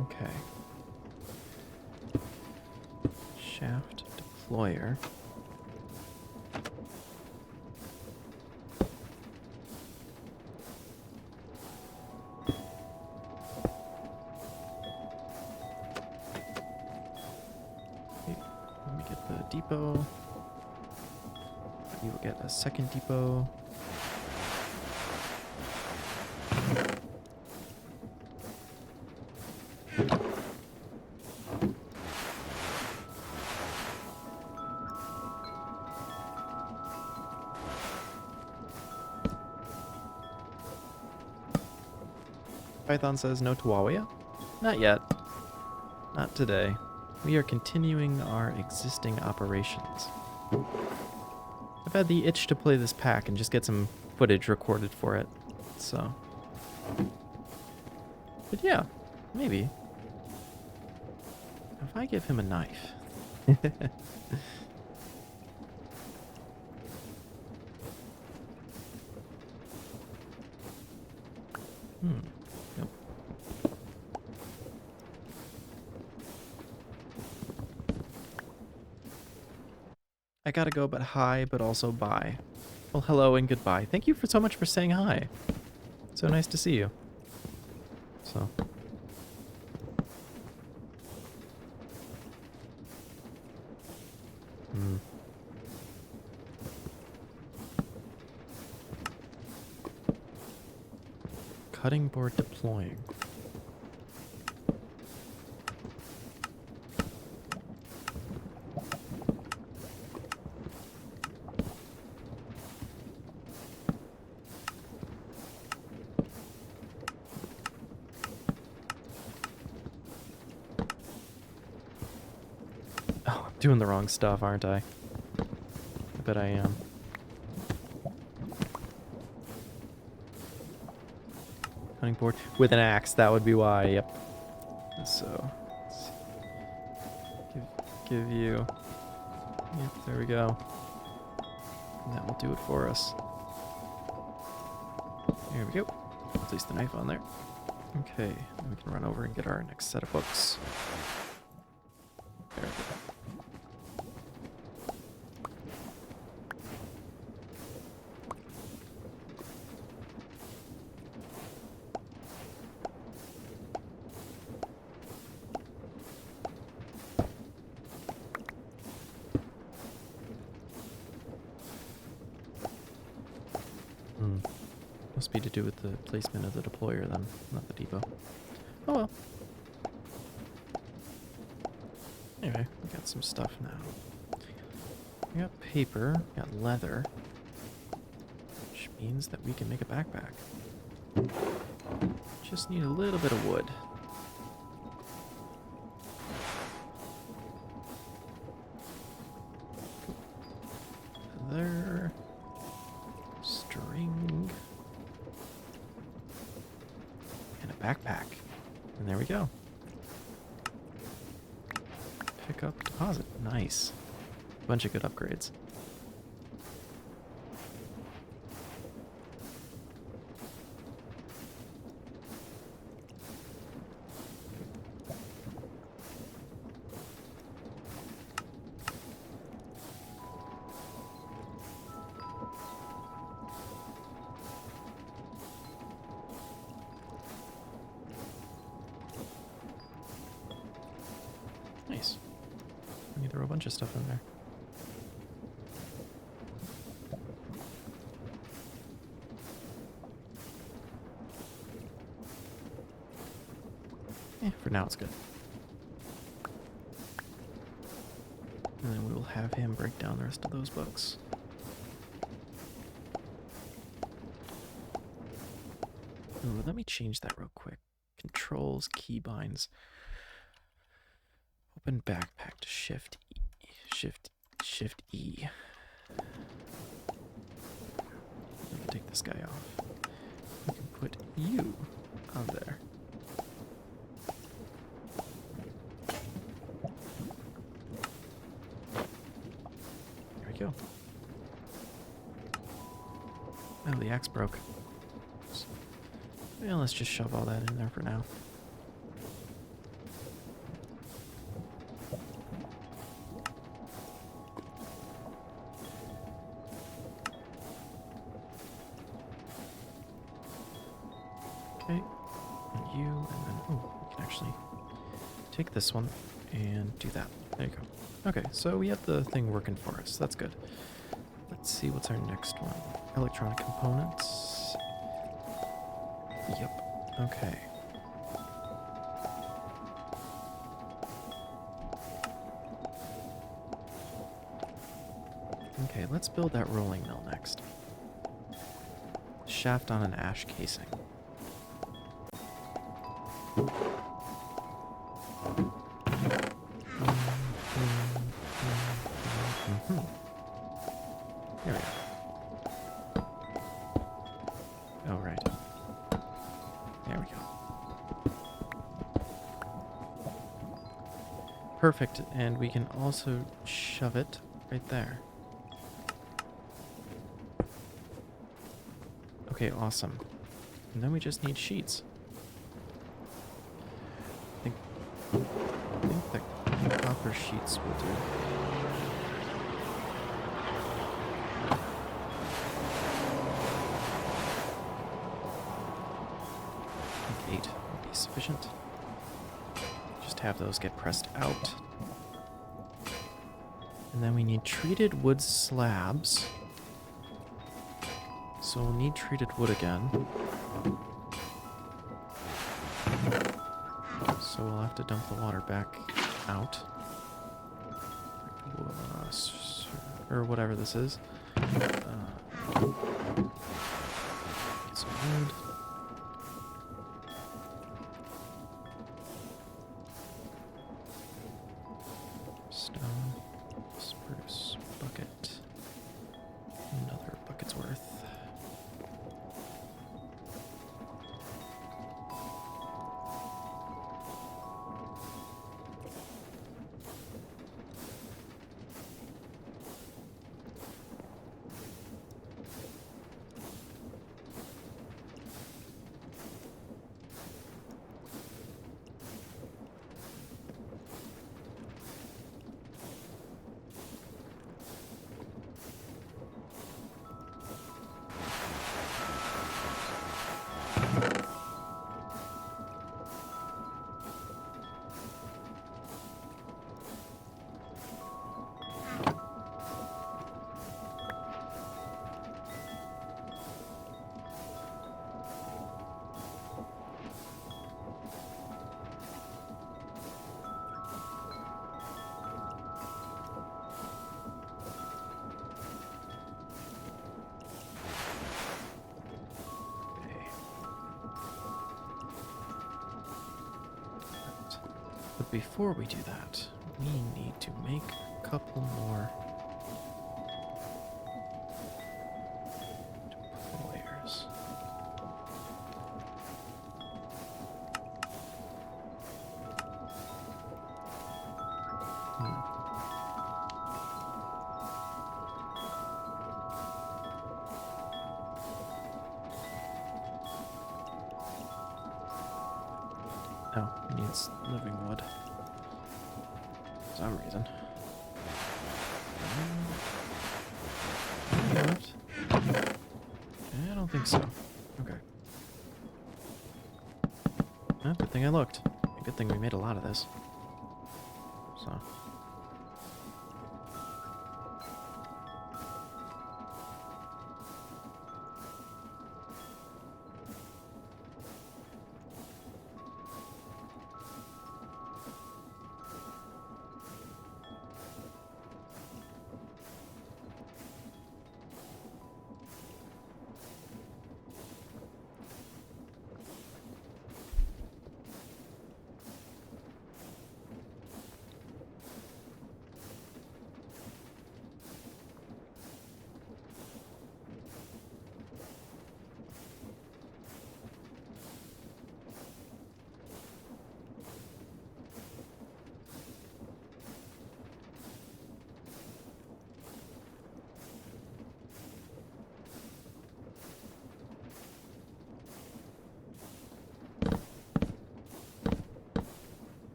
Okay. Shaft deployer. Okay, let me get the depot. You will get a second depot. Python says no to Huawei? Not yet. Not today. We are continuing our existing operations. I've had the itch to play this pack and just get some footage recorded for it, so. But yeah, maybe. If I give him a knife. Yep. I gotta go, but hi, but also bye. Well, hello and goodbye. Thank you for so much for saying hi. So nice to see you. So. Cutting board deploying. Oh, I'm doing the wrong stuff, aren't I? I bet I am. Cutting board with an axe, that would be why, yep. So, give you, yep, there we go. And that will do it for us. There we go. Place the knife on there. Okay, then we can run over and get our next set of books. There we go. Must be to do with the placement of the deployer then, not the depot. Oh well. Anyway, we got some stuff now. We got paper, we got leather, which means that we can make a backpack. Just need a little bit of wood. Leather, string, and a backpack. And there we go. Pick up deposit. Nice. Bunch of good upgrades. Nice. I need to throw a bunch of stuff in there. For now it's good. And then we will have him break down the rest of those books. Ooh, let me change that real quick. Controls, keybinds. Open backpack to Shift E. Shift E. We can take this guy off. We can put you on there. There we go. Oh, the axe broke. Well, let's just shove all that in there for now. Okay, and you, and then, oh, we can actually take this one and do that. There you go. Okay, so we have the thing working for us. That's good. Let's see what's our next one. Electronic components. Yep. Okay. Okay, let's build that rolling mill next. Shaft on an ash casing. Perfect, and we can also shove it right there. Okay, awesome. And then we just need sheets. I think the copper sheets will do. I think 8 will be sufficient. Just have those get pressed out. And then we need treated wood slabs. So we'll need treated wood again. So we'll have to dump the water back out. Or whatever this is. Get some wood. Stone. Spruce. Bucket. Another bucket's worth. But before we do that, we need to make a couple more layers. Oh, it needs living wood. For some reason. Any left? I don't think so. Okay. Well, good thing I looked. Good thing we made a lot of this. So.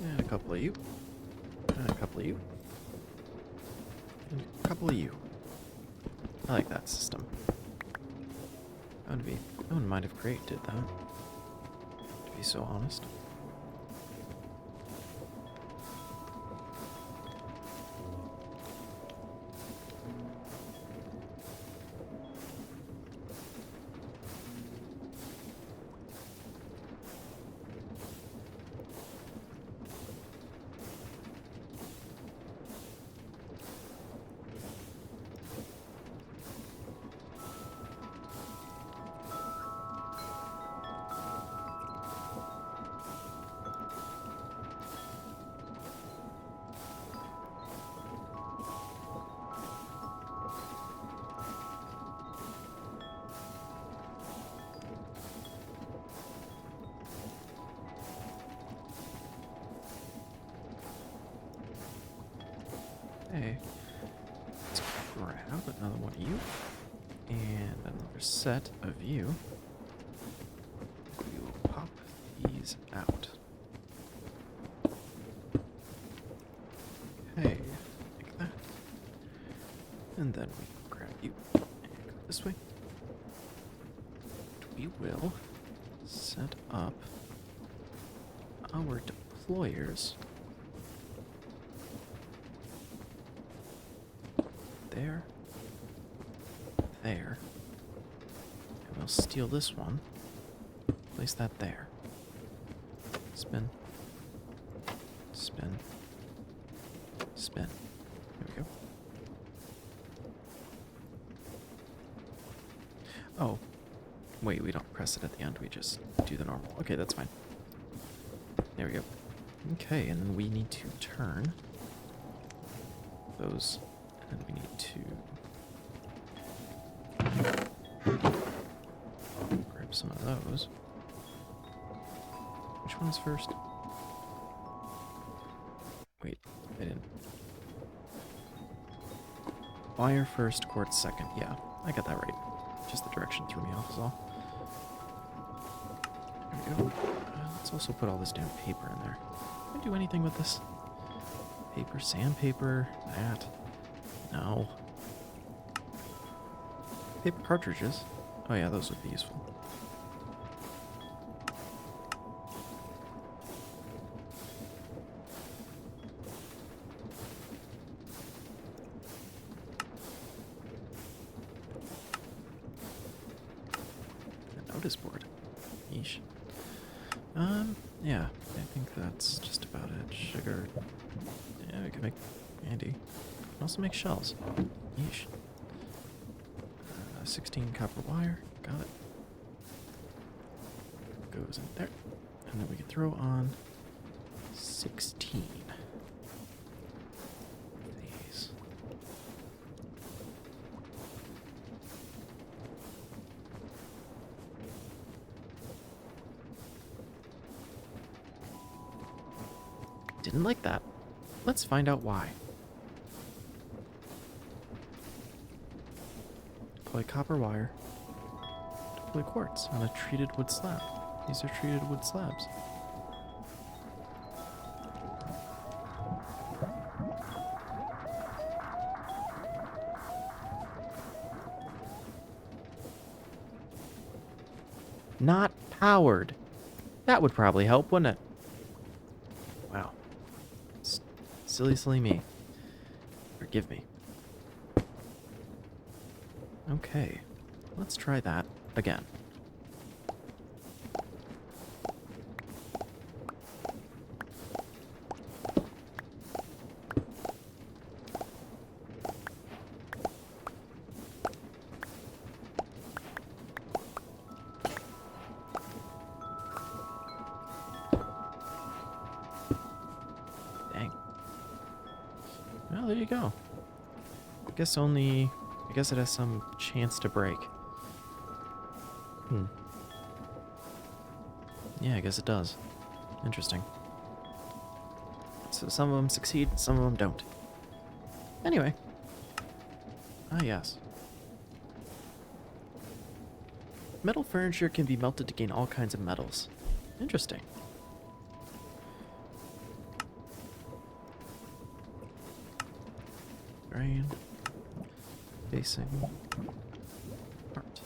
And a couple of you. And a couple of you. couple of you. I like that system. I wouldn't mind if Crate did that, to be so honest. Okay, let's grab another one of you, and another set of you. We will pop these out. Okay, like that. And then we grab you and go this way. We will set up our deployers there, there, and we'll steal this one, place that there, spin, spin, spin, there we go. Oh, wait, we don't press it at the end, we just do the normal. Okay, that's fine. There we go. Okay, and then we need to turn those. And we need to grab some of those. Which one's first? Wait, I didn't. Wire first, quartz second. Yeah, I got that right. Just the direction threw me off is all. There we go. Let's also put all this damn paper in there. Can I do anything with this? Paper, sandpaper, that. No. Paper cartridges. Oh yeah, those would be useful. A notice board. Yeesh. Yeah, I think that's just about it. Sugar. Yeah, we can make candy. Also make shells. Yeesh. 16 copper wire. Got it. Goes in there. And then we can throw on 16. These. Didn't like that. Let's find out why. Deploy copper wire. Deploy quartz on a treated wood slab. These are treated wood slabs. Not powered. That would probably help, wouldn't it? Wow. Silly me. Forgive me. Okay, let's try that again. Dang. Well, there you go. I guess it has some chance to break. Yeah, I guess it does. Interesting. So some of them succeed, some of them don't. Anyway. Ah, yes. Metal furniture can be melted to gain all kinds of metals. Interesting. Grain. facing heart.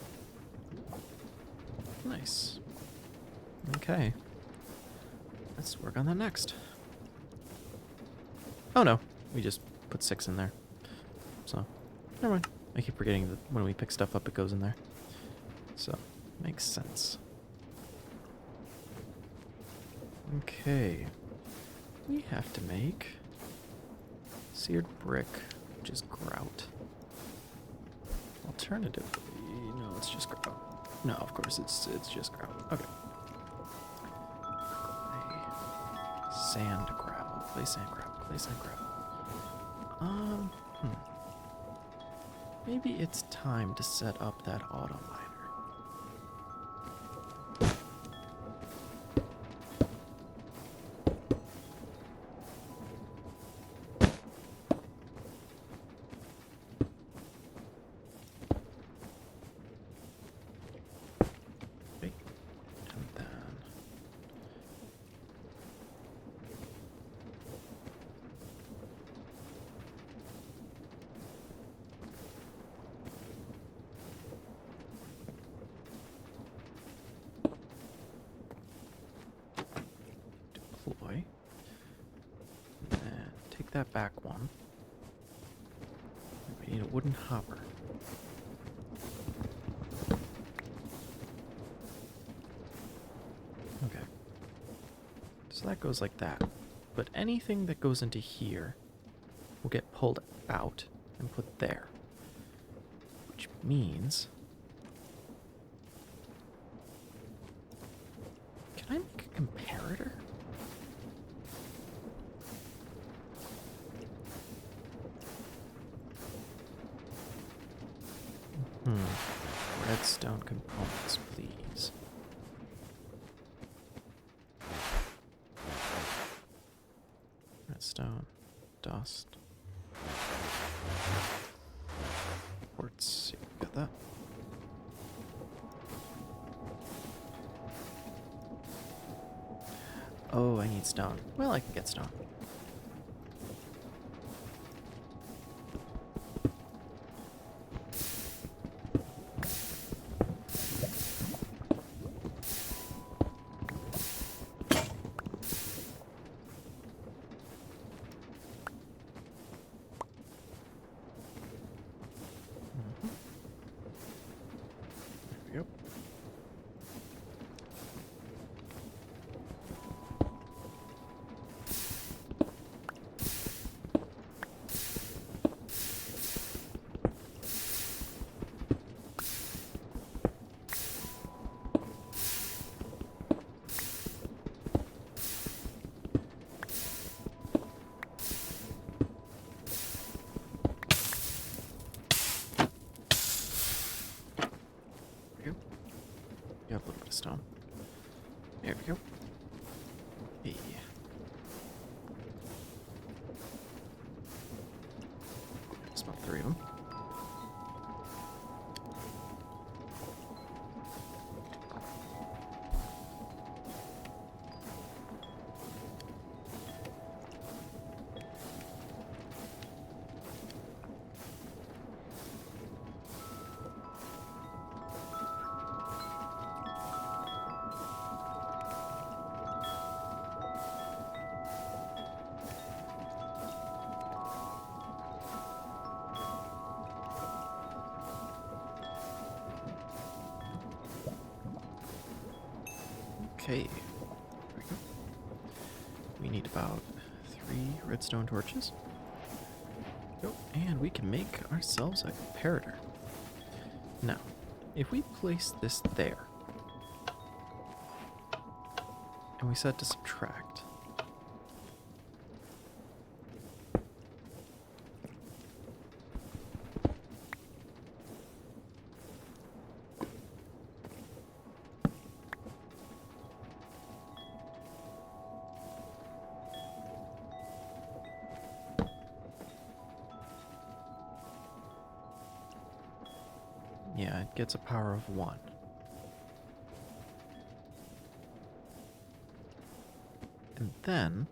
Nice. Okay. Let's work on that next. Oh no, we just put 6 in there. So, never mind. I keep forgetting that when we pick stuff up, it goes in there. So, makes sense. Okay. We have to make seared brick, which is grout. Alternatively, no, it's just grout. No, of course, it's just grout. Okay. Sand gravel. Clay sand gravel. Clay sand gravel. Maybe it's time to set up that auto miner. Okay. And then deploy. And take that back one. We need a wooden hopper. Okay. So that goes like that. But anything that goes into here will get pulled out and put there. Which means... Can I make a comparator? Redstone components, please. Redstone, dust, quartz. Got that. Oh, I need stone. Well, I can get stone. Yep. Got a little bit of stone. There we go. Hey. There's about 3 of them. Okay, there we go. We need about 3 redstone torches. Go, and we can make ourselves a comparator. Now, if we place this there, and we set to subtract, yeah, it gets a power of 1. And then...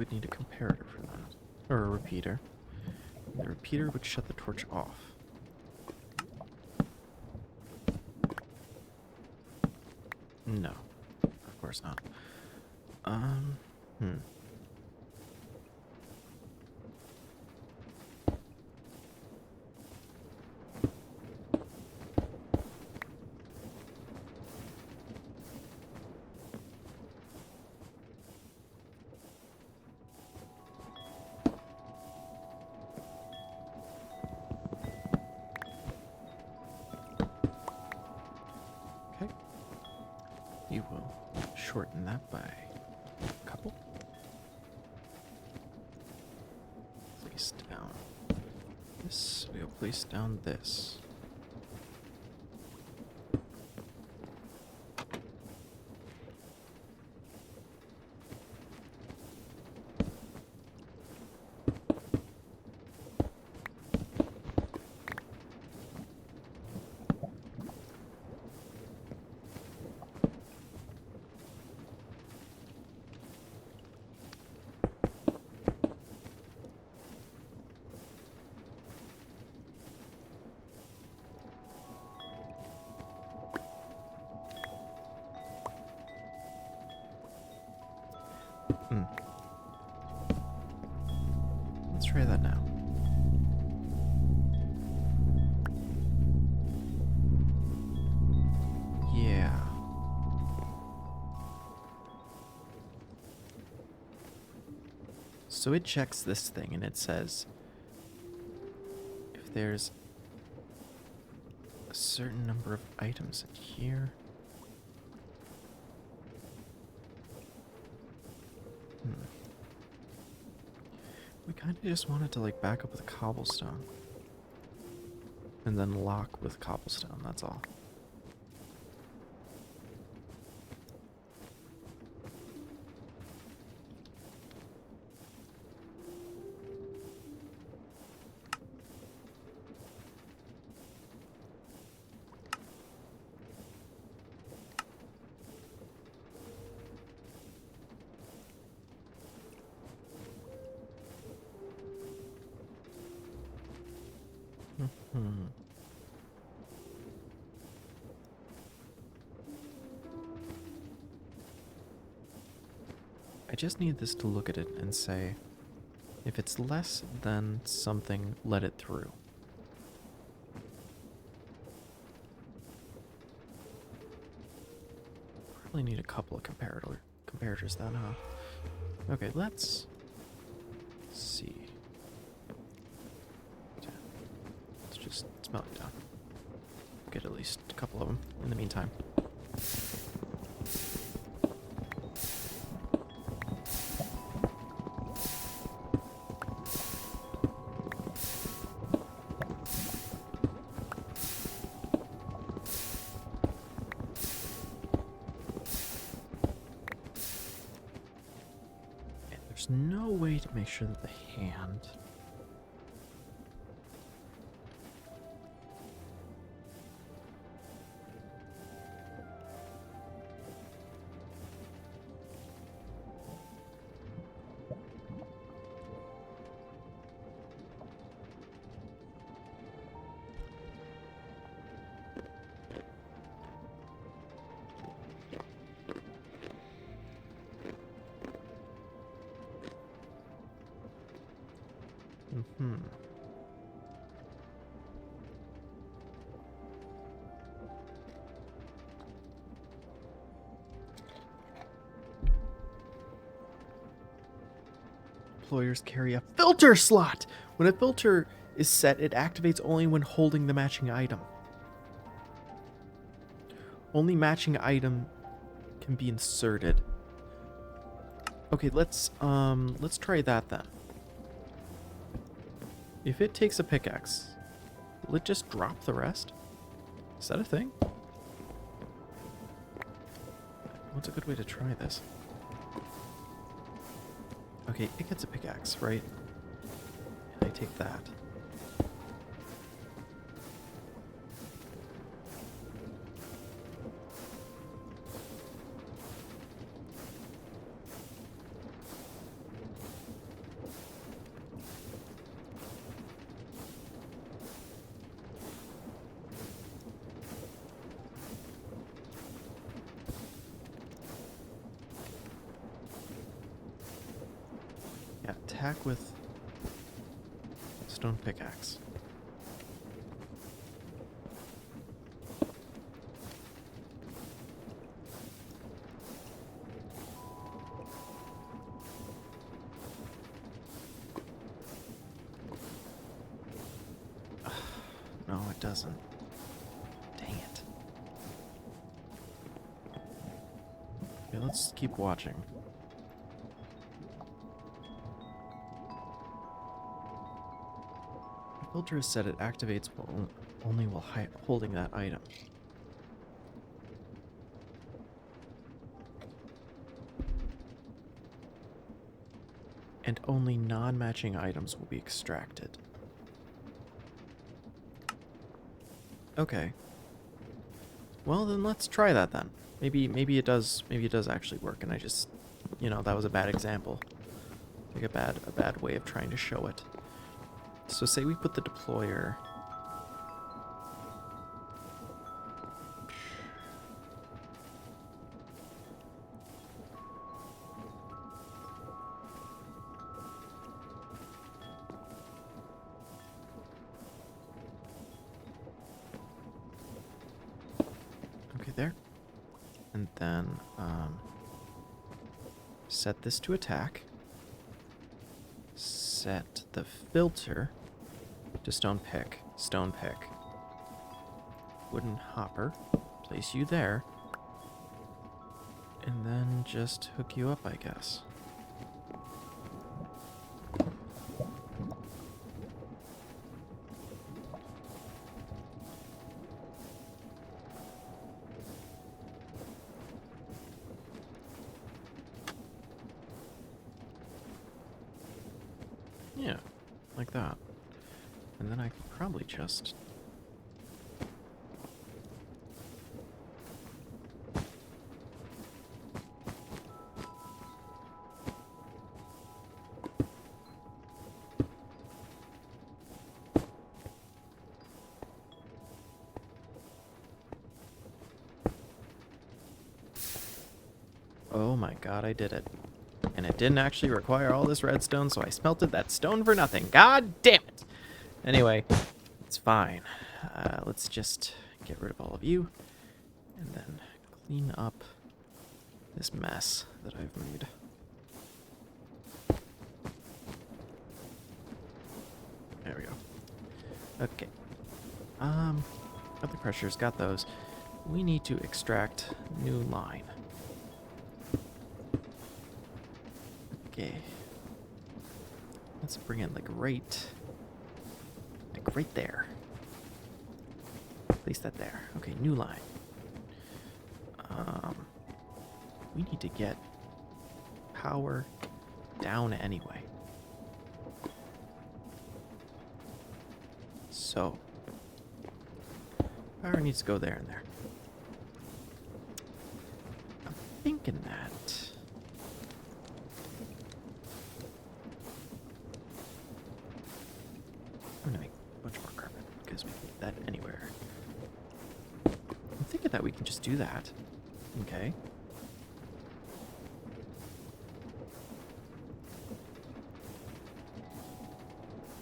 would need a comparator for that. Or a repeater. The repeater would shut the torch off. No. Of course not. Hmm. Okay. You will shorten that by a couple. Place down this. We'll place down this. Let's try that now. Yeah. So it checks this thing and it says if there's a certain number of items in here. We kind of just wanted to like back up with cobblestone. And then lock with cobblestone, that's all. I just need this to look at it and say, if it's less than something, let it through. Probably need a couple of comparators then, huh? Okay, let's see. Let's just smelt it down. Get at least a couple of them in the meantime. There's no way to make sure that the hand... Employers carry a filter slot. When a filter is set, it activates only when holding the matching item. Only matching item can be inserted. Okay, let's try that then. If it takes a pickaxe, will it just drop the rest? Is that a thing? What's a good way to try this? Okay, it gets a pickaxe, right? And I take that. attack with stone pickaxe. No, it doesn't. Dang it. Okay, let's keep watching. The filter has said it activates only while holding that item. And only non-matching items will be extracted. Okay. Well, then let's try that then. Maybe it does actually work, and I just, that was a bad example. Like a bad way of trying to show it. So say we put the deployer. Okay, there. And then set this to attack. Set the filter to stone pick. Wooden hopper. Place you there. And then just hook you up, I guess. Yeah, like that. And then I could probably just... Oh my god, I did it. And it didn't actually require all this redstone, so I smelted that stone for nothing. God damn it! Anyway, it's fine. Let's just get rid of all of you, and then clean up this mess that I've made. There we go. Okay. Got the crushers, got those. We need to extract new line. Okay. Let's bring it like right there. Place that there. Okay, new line. We need to get power down anyway. So, power needs to go there and there. I'm thinking that... I'm gonna make a bunch more carpet because we can get that anywhere. I'm thinking that we can just do that. Okay.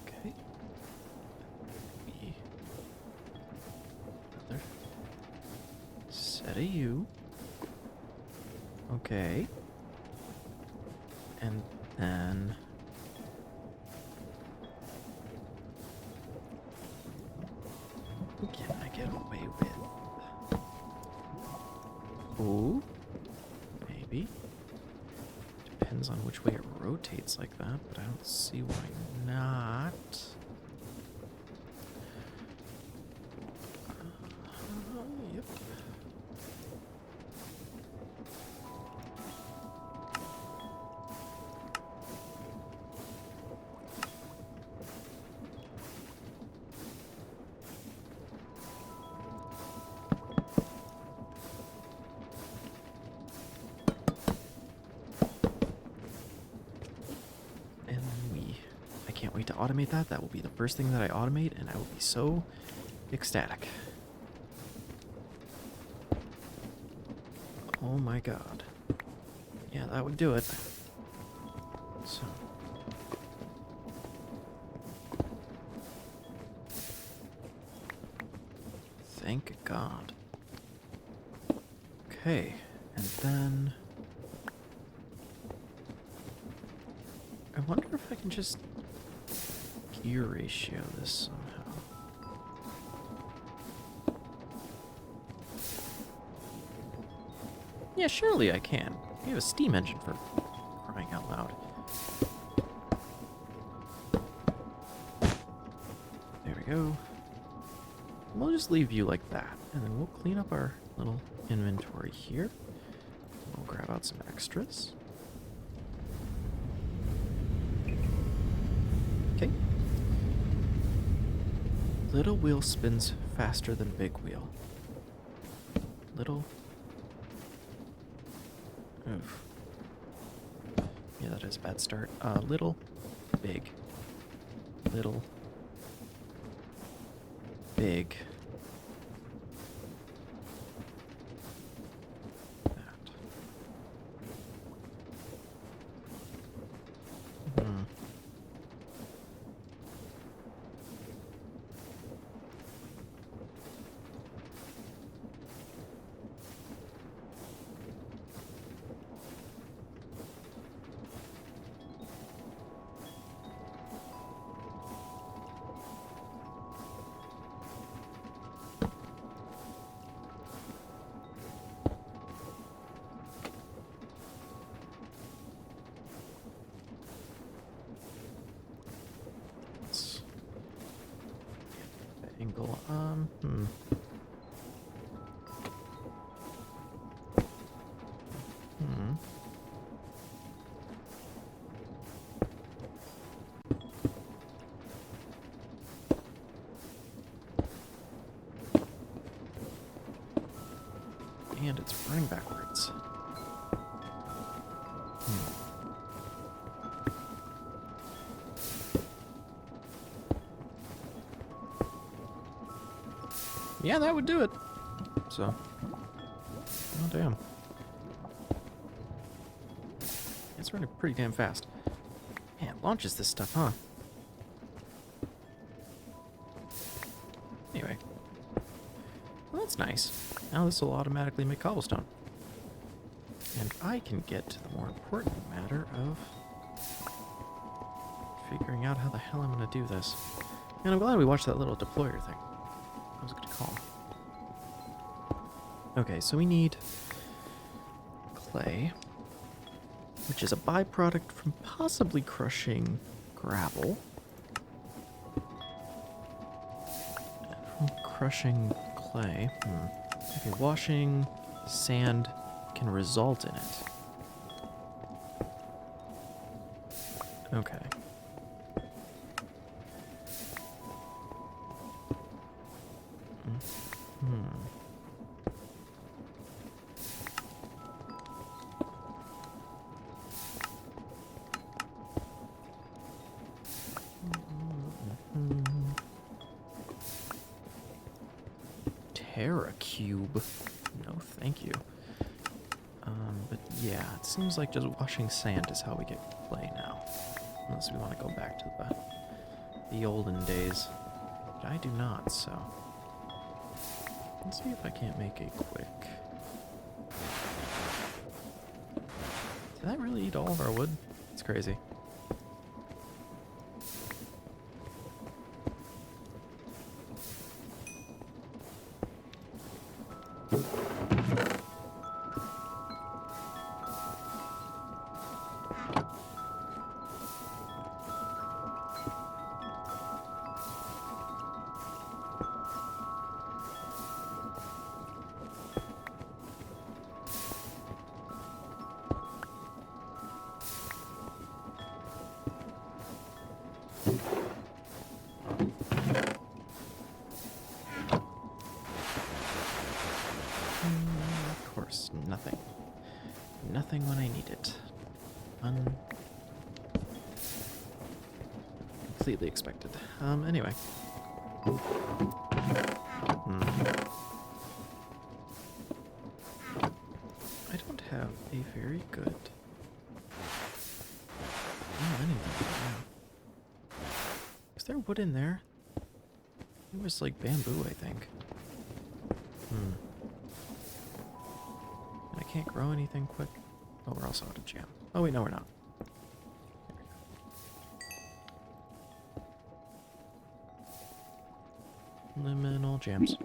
Okay. Another set of you. Okay. And then... What can I get away with? Oh, maybe. Depends on which way it rotates like that, but I don't see why not. Yep. I can't wait to automate that. That will be the first thing that I automate, and I will be so ecstatic. Oh my god. Yeah, that would do it. So, Thank God. Okay, and then... I wonder if I can just gear ratio this somehow. Yeah, surely I can. We have a steam engine for crying out loud. There we go. We'll just leave you like that, and then we'll clean up our little inventory here. We'll grab out some extras. Okay. Little wheel spins faster than big wheel. Little... Oof. Yeah, that is a bad start. Little, big. Little, big. That. Hmm. Angle, And it's running backwards. Yeah, that would do it. So, oh damn. It's running pretty damn fast. Man, it launches this stuff, huh? Anyway. Well, that's nice. Now this will automatically make cobblestone. And I can get to the more important matter of figuring out how the hell I'm going to do this. And I'm glad we watched that little deployer thing. That was a good call. Okay, so we need clay, which is a byproduct from possibly crushing gravel. From crushing clay. Okay, washing sand can result in it. Okay. Terra cube. No, thank you. But yeah, it seems like just washing sand is how we get clay now. Unless we want to go back to the olden days. But I do not, so... Let's see if I can't make a quick... Did that really eat all of our wood? It's crazy. Of course, nothing. Nothing when I need it. Completely expected. Anyway. I don't have a very good... anything right now. Is there wood in there? It was like bamboo, I think. Hmm. And I can't grow anything quick. Oh, we're also out of jam. Oh, wait, no, we're not. Liminal jams.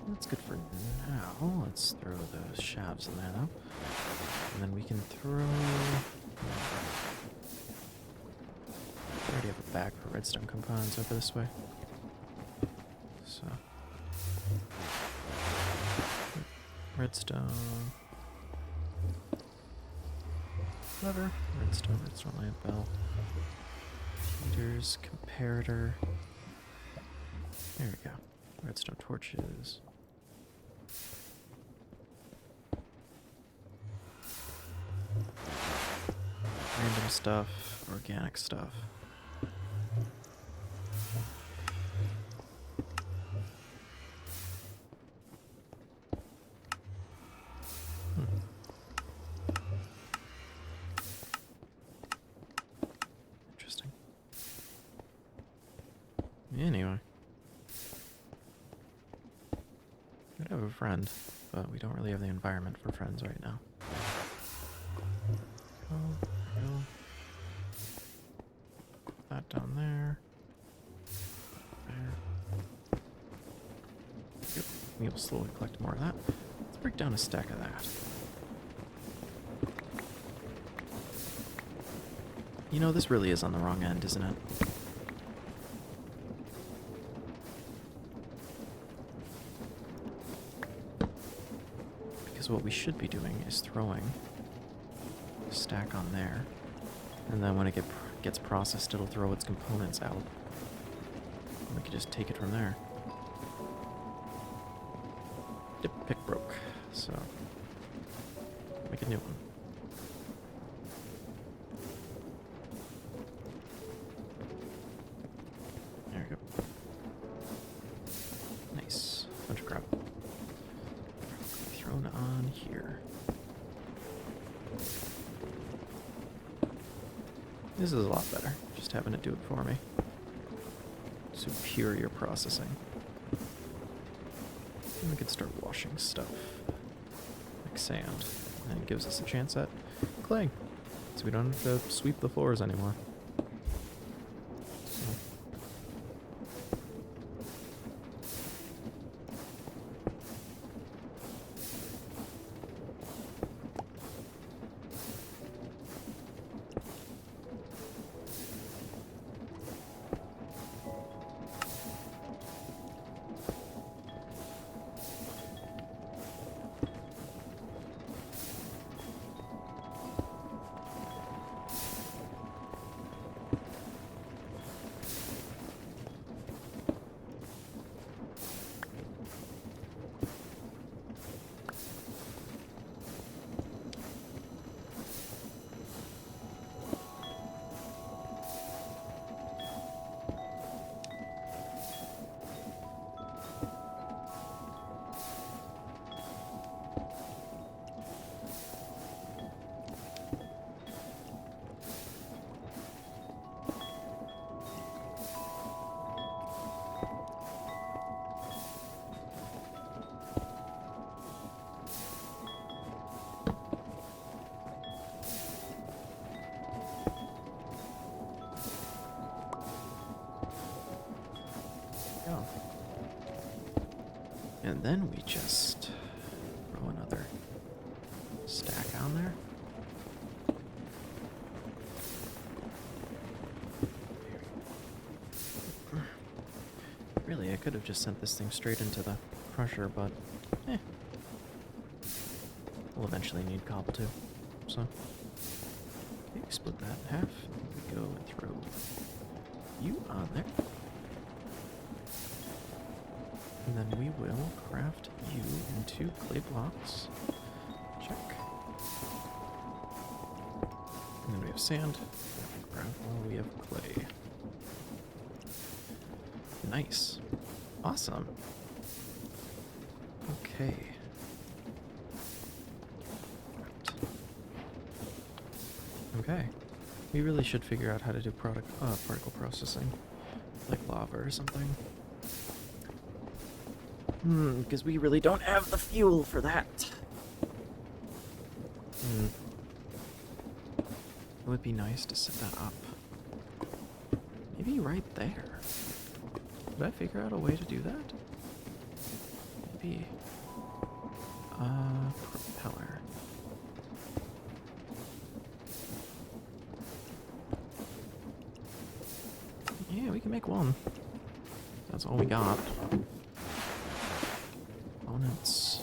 That's good for now. Let's throw those shavs in there, though. And then we can throw... I already have a bag for redstone components over this way. So... redstone... lever, redstone lamp bell, heaters, comparator. There we go. Redstone torches. Random stuff, organic stuff. Interesting. Anyway. Could have a friend, but we don't really have the environment for friends right now. Oh, there we go. That down there. There. Yep. We'll slowly collect more of that. Let's break down a stack of that. You know, this really is on the wrong end, isn't it? Because what we should be doing is throwing a stack on there, and then when it gets processed, it'll throw its components out. And we can just take it from there. Dip pick broke, so make a new one. There we go. Nice. Bunch of crap. Thrown on here. This is a lot better, just having it do it for me. Superior processing. And we can start washing stuff like sand. And it gives us a chance at clay, so we don't have to sweep the floors anymore. So. And then we just throw another stack on there. Really, I could have just sent this thing straight into the crusher, but we'll eventually need cobble too, so. Maybe split that in half. There we go, and throw you on there. And then we will craft you into clay blocks. Check. And then we have sand. Gravel, we have clay. Nice. Awesome. Okay. Okay. We really should figure out how to do particle processing. Like lava or something. Because we really don't have the fuel for that. It would be nice to set that up. Maybe right there. Did I figure out a way to do that? Maybe. Propeller. Yeah, we can make one. That's all we got. Components.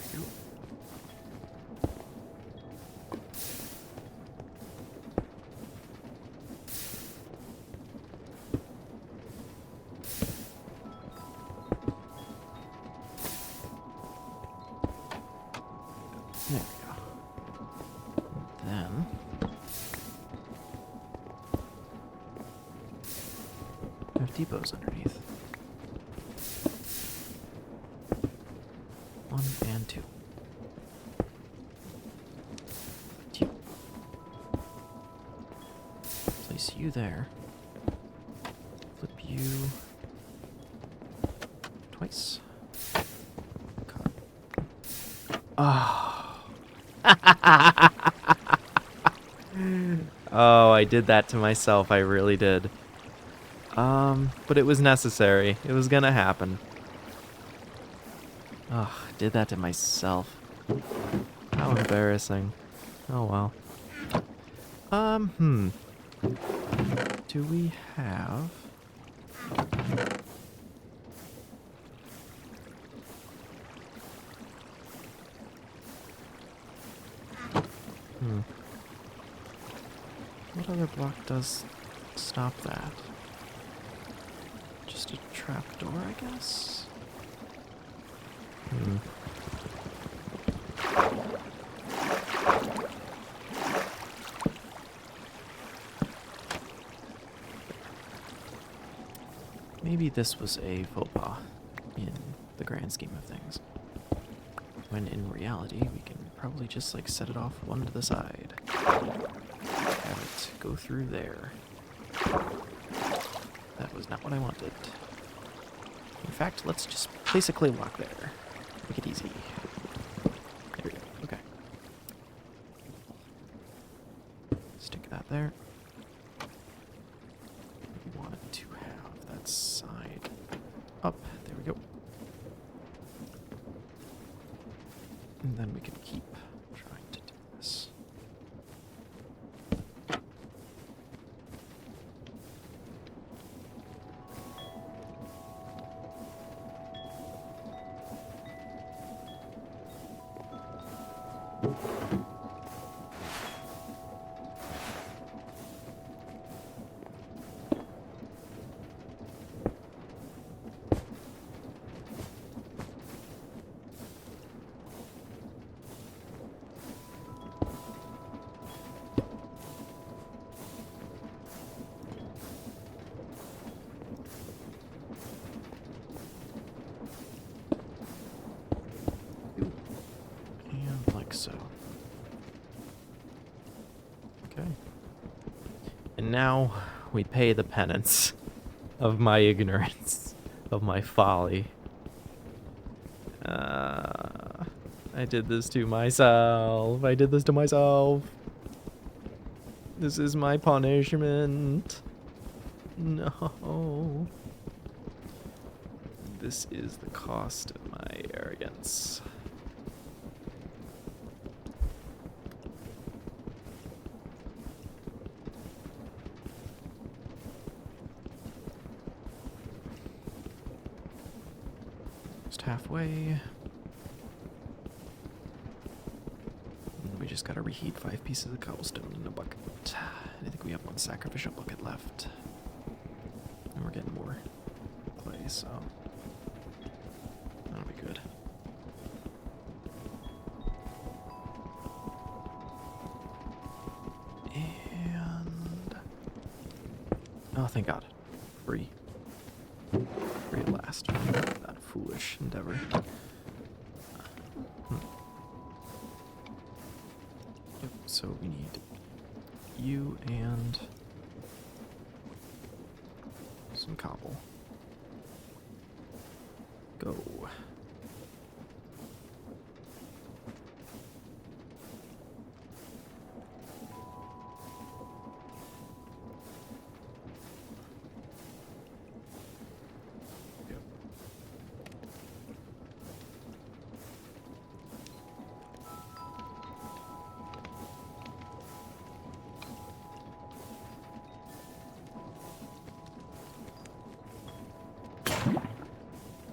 There we go. There we go. And then we have depots underneath. 1 and 2. 2. Place you there. Flip you twice. Cut. Oh. Oh, I did that to myself. I really did. But it was necessary. It was gonna happen. Oh, I did that to myself. How embarrassing. Oh well. Do we have... What other block does stop that? Just a trapdoor, I guess? Maybe this was a faux pas in the grand scheme of things. When in reality, we can probably just like set it off one to the side. Have it go through there. That was not what I wanted. In fact, let's just place a clay block there. Make it easy. There we go. Okay. Stick that there. We wanted to have that side up. There we go. And then we can keep trying to do this. And like so. Okay. And now we pay the penance of my ignorance, of my folly. I did this to myself. I did this to myself. This is my punishment. No. This is the cost of my arrogance. Just halfway. And just gotta reheat 5 pieces of cobblestone in a bucket. I think we have 1 sacrificial bucket left. And we're getting more clay, so that'll be good. And oh, thank God, free at last. That foolish endeavor. Yep. So we need you and some cobble. Go.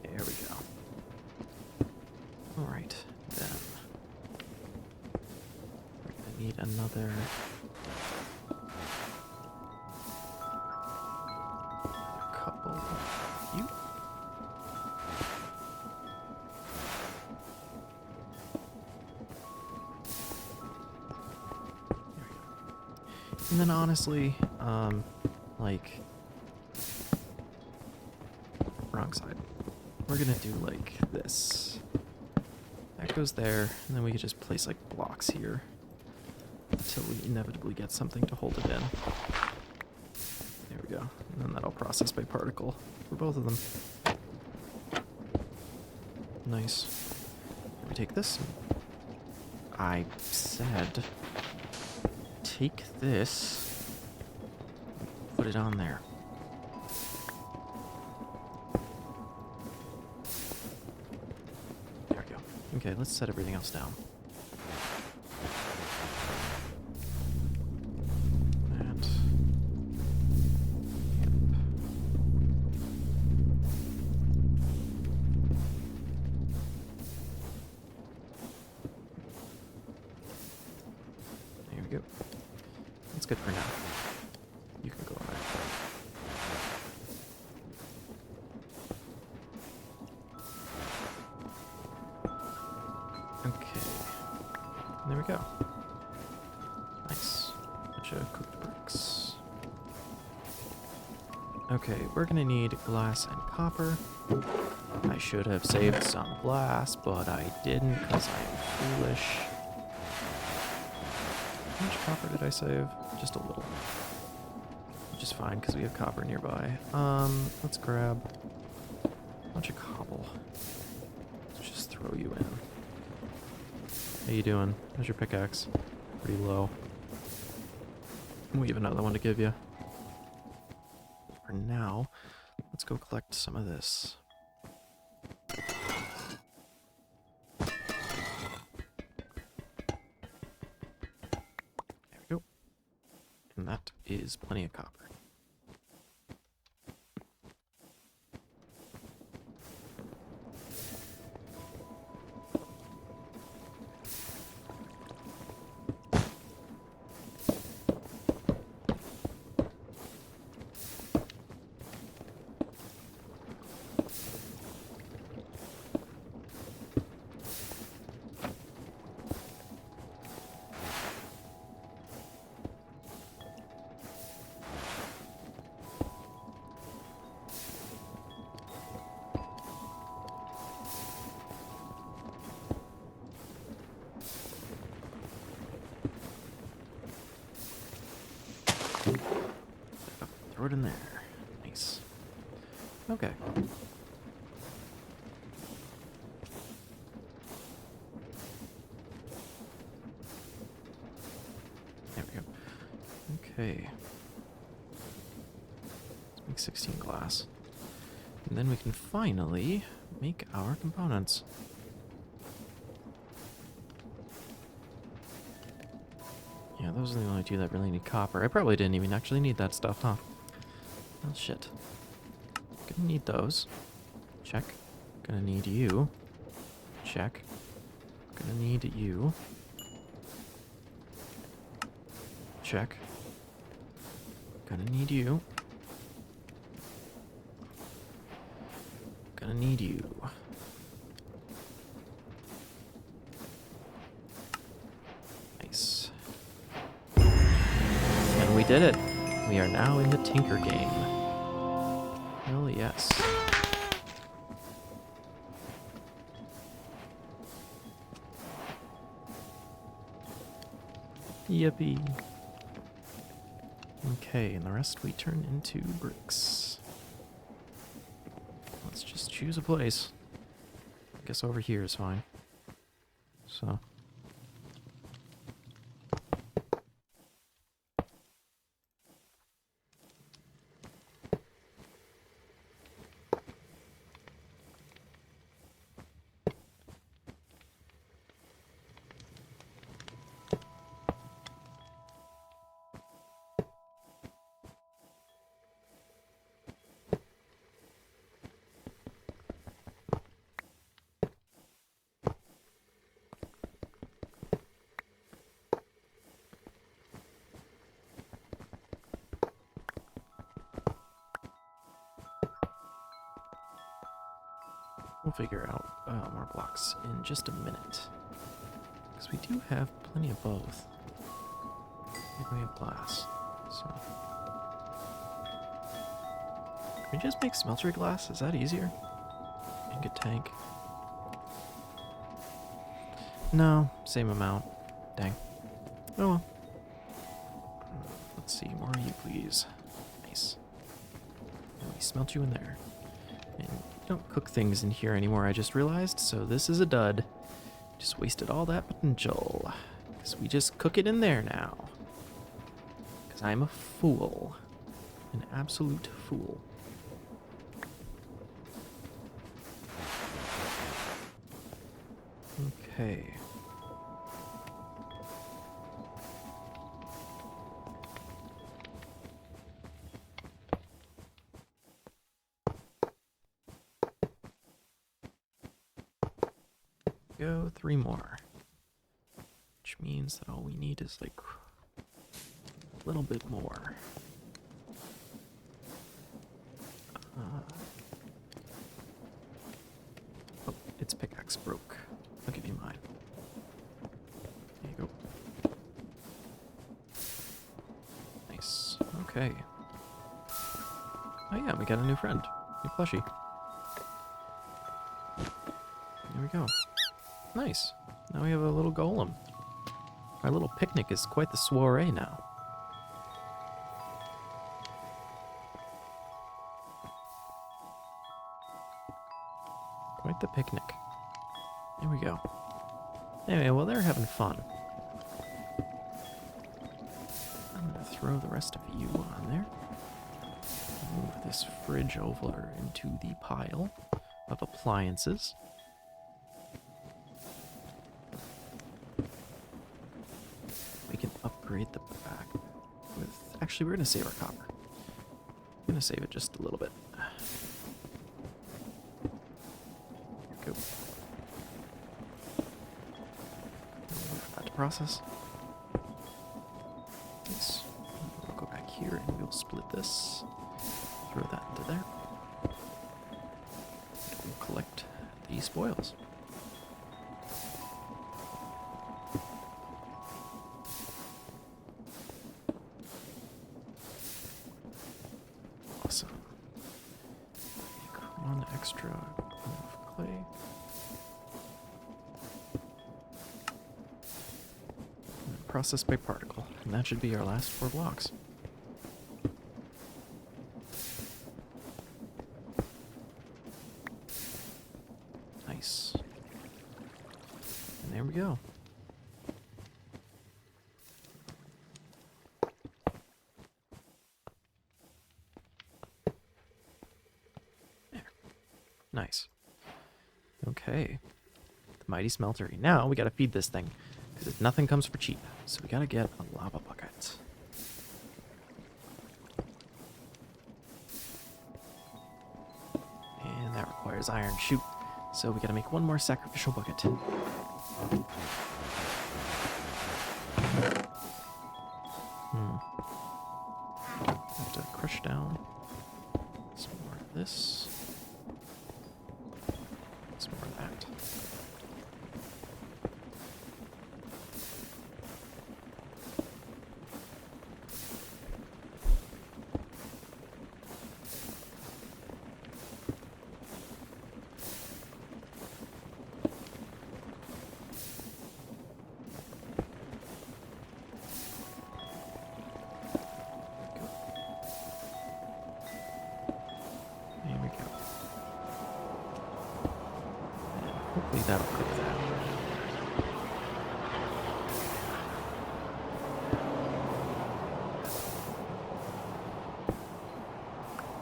There we go. Alright, then. We're gonna need another couple of you. There we go. And then honestly, like, wrong side. We're gonna do like this. That goes there, and then we could just place like blocks here until we inevitably get something to hold it in. There we go. And then that'll process by particle for both of them. Nice. We take this. I said take this, put it on there. Okay, let's set everything else down. That. Yep. There we go. That's good for now. You can go on that. Okay, there we go. Nice. Bunch of cooked bricks. Okay, we're gonna need glass and copper. I should have saved some glass, but I didn't because I am foolish. How much copper did I save? Just a little. Which is fine because we have copper nearby. Let's grab a bunch of cobble. Let's just throw you in. How you doing? How's your pickaxe? Pretty low. We have another one to give you. For now, let's go collect some of this. There we go. And that is plenty of copper. Throw it in there. Nice. Okay. There we go. Okay. Let's make 16 glass. And then we can finally make our components. Yeah, those are the only two that really need copper. I probably didn't even actually need that stuff, huh? Well, shit. Gonna need those. Check. Gonna need you. Check. Gonna need you. check. Gonna need you. Gonna need you. Nice. And we did it. We are now in the Tinker game. Hell yes. Yippee. Okay, and the rest we turn into bricks. Let's just choose a place. I guess over here is fine. So. We'll figure out more blocks in just a minute. Because we do have plenty of both. And we have glass. So. Can we just make smeltery glass? Is that easier? Ingot tank. No, same amount. Dang. Oh well. Let's see, more of you, please. Nice. And we smelt you in there. And don't cook things in here anymore, I just realized, so this is a dud. Just wasted all that potential. Because we just cook it in there now. Because I'm a fool. An absolute fool. Okay. Go 3 more. Which means that all we need is like a little bit more. Oh, its pickaxe broke. I'll give you mine. There you go. Nice. Okay. Oh yeah, we got a new friend. New plushie. There we go. Nice. Now we have a little golem. Our little picnic is quite the soiree now. Quite the picnic. There we go. Anyway, well, they're having fun. I'm gonna throw the rest of you on there. Move this fridge over into the pile of appliances. We can upgrade the back with... Actually, we're gonna save our copper. I'm gonna save it just a little bit. Go. That to process. Nice. We'll go back here and we'll split this. Throw that into there. And we'll collect the spoils. Awesome. Make 1 extra of clay. And process by particle. And that should be our last 4 blocks. Nice. And there we go. There. Nice. Okay. The mighty smeltery. Now we gotta feed this thing, because nothing comes for cheap. So we gotta get a lava bucket. And that requires iron. Shoot. So we gotta make 1 more sacrificial bucket. push down. Some more of this. Some more of that. Hopefully that'll cook that.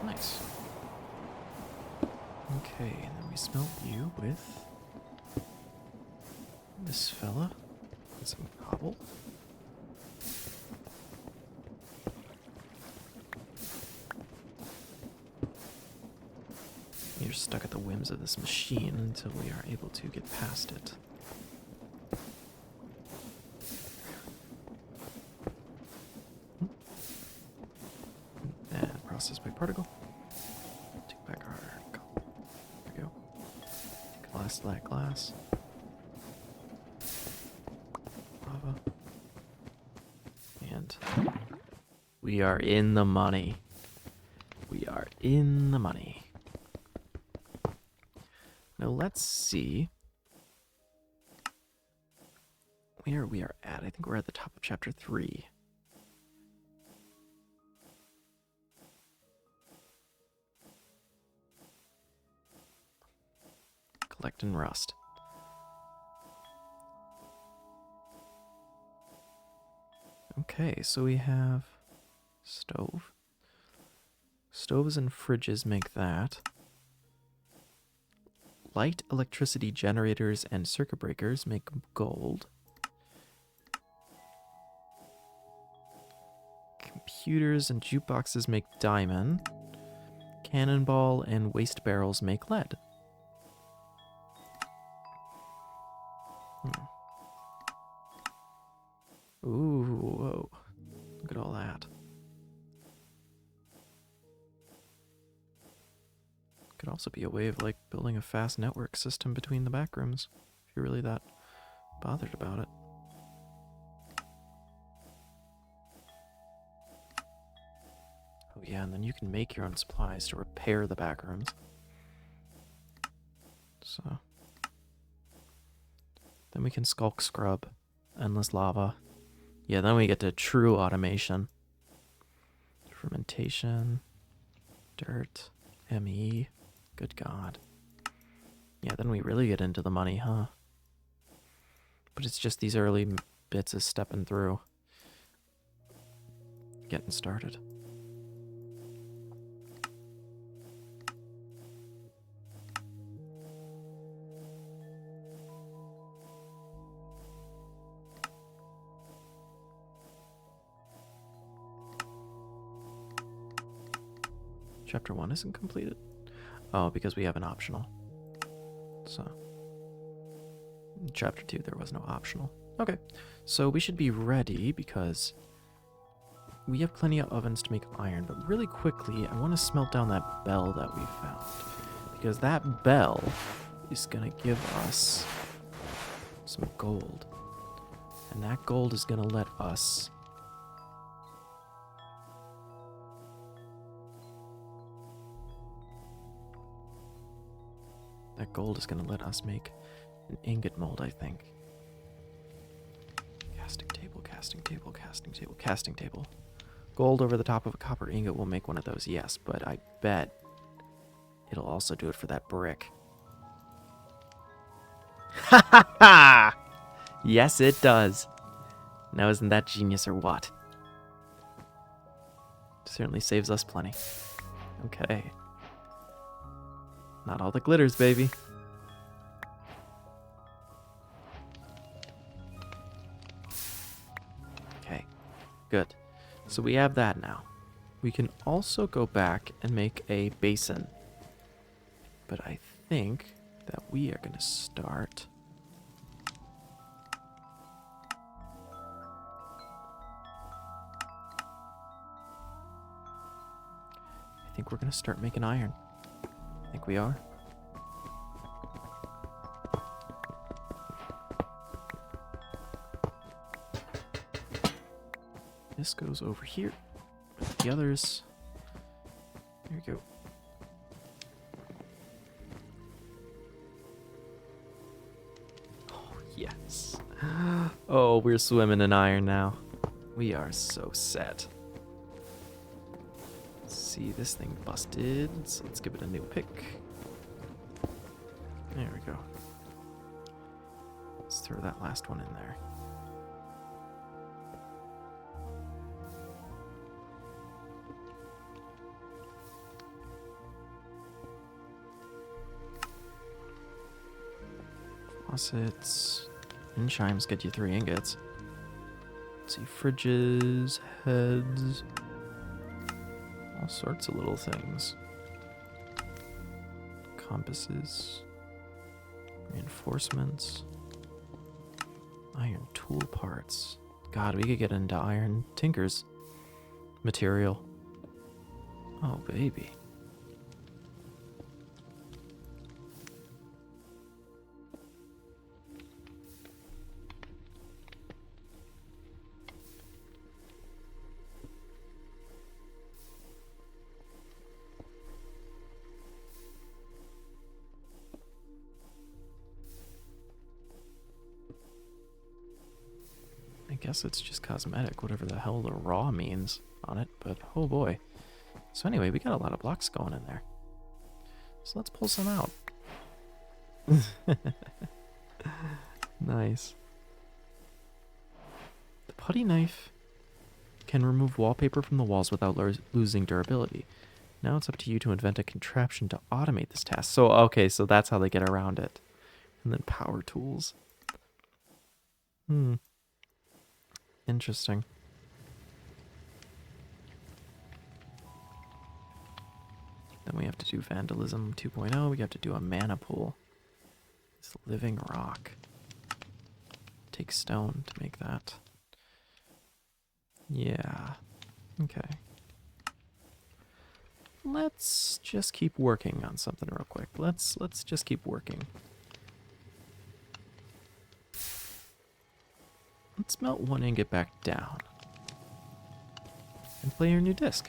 Nice. Okay, and then we smelt you with this fella and some cobble. You're stuck at the whims of this machine until we are able to get past it. And process by particle. Take back our cobble. There we go. Glass, that glass. Lava. And we are in the money. We are in the money. Now let's see where we are at. I think we're at the top of chapter 3. Collect and rust. Okay, so we have stove. Stoves and fridges make that. Light electricity generators and circuit breakers make gold. Computers and jukeboxes make diamond. Cannonball and waste barrels make lead. Ooh, whoa. Look at all that. Could also be a way of, like, building a fast network system between the back rooms, if you're really that bothered about it. Oh yeah, and then you can make your own supplies to repair the back rooms. So then we can skulk scrub, endless lava. Yeah, then we get to true automation. Fermentation, dirt, ME. Good God. Yeah, then we really get into the money, huh? But it's just these early bits of stepping through. Getting started. Chapter 1 isn't completed? Oh, because we have an optional. So, in chapter 2 there was no optional. Okay, so we should be ready because we have plenty of ovens to make iron, but really quickly I want to smelt down that bell that we found. Because that bell is going to give us some gold. And that gold is going to let us make an ingot mold, I think. Casting table, casting table, casting table, casting table. Gold over the top of a copper ingot will make one of those, yes, but I bet it'll also do it for that brick. Ha ha ha! Yes, it does. Now, isn't that genius or what? Certainly saves us plenty. Okay. Not all that glitters, baby. Okay, good. So we have that now. We can also go back and make a basin. But I think that we are going to start think we're gonna start making iron. I think we are. This goes over here with the others. There you go. Oh, yes. Oh, we're swimming in iron now. We are so set. Let's see, this thing busted, so let's give it a new pick. There we go. Let's throw that last one in there. Faucets and chimes get you 3 ingots. Let's see, fridges, heads, all sorts of little things. Compasses, reinforcements, iron tool parts. God, we could get into iron tinker's material. Oh, baby. I guess it's just cosmetic, whatever the hell the raw means on it, but oh boy. So anyway, we got a lot of blocks going in there. So let's pull some out. Nice. The putty knife can remove wallpaper from the walls without losing durability. Now it's up to you to invent a contraption to automate this task. So, okay, so that's how they get around it. And then power tools. Interesting. Then we have to do Vandalism 2.0. We have to do a mana pool. This living rock. Take stone to make that. Yeah. Okay. Let's just keep working on something real quick. Let's just keep working. Let's melt 1 ingot back down. And play your new disc.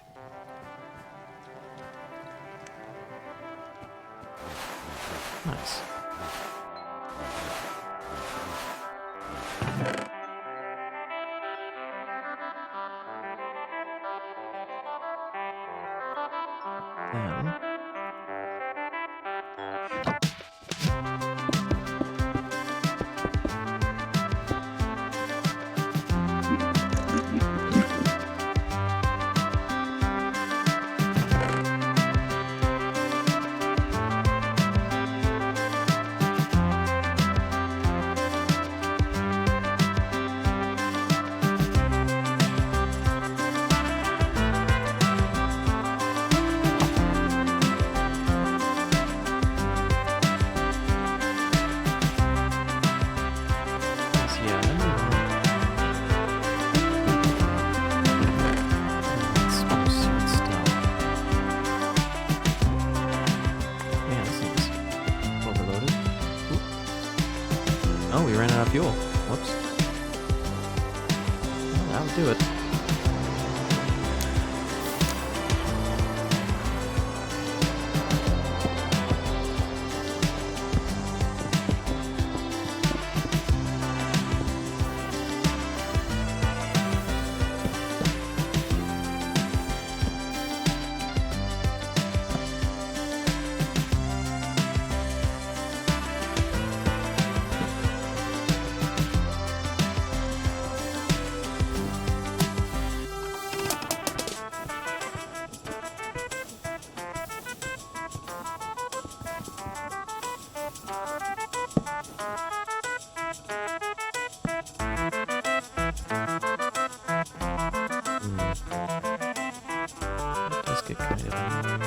Nice. Then oh, we ran out of fuel. Whoops. Well, that'll do it. It does get kind of annoying.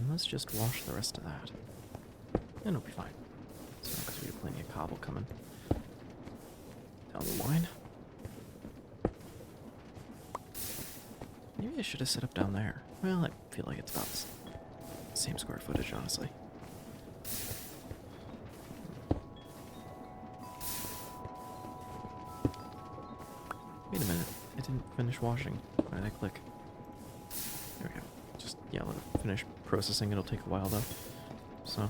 let's just wash the rest of that. And it'll be fine. So, because we have plenty of cobble coming down the line. Maybe I should have set up down there. Well, I feel like it's about the same square footage, honestly. Wait a minute. I didn't finish washing. Why did I click? There we go. Just, yeah, let it finish processing. It'll take a while, though. So...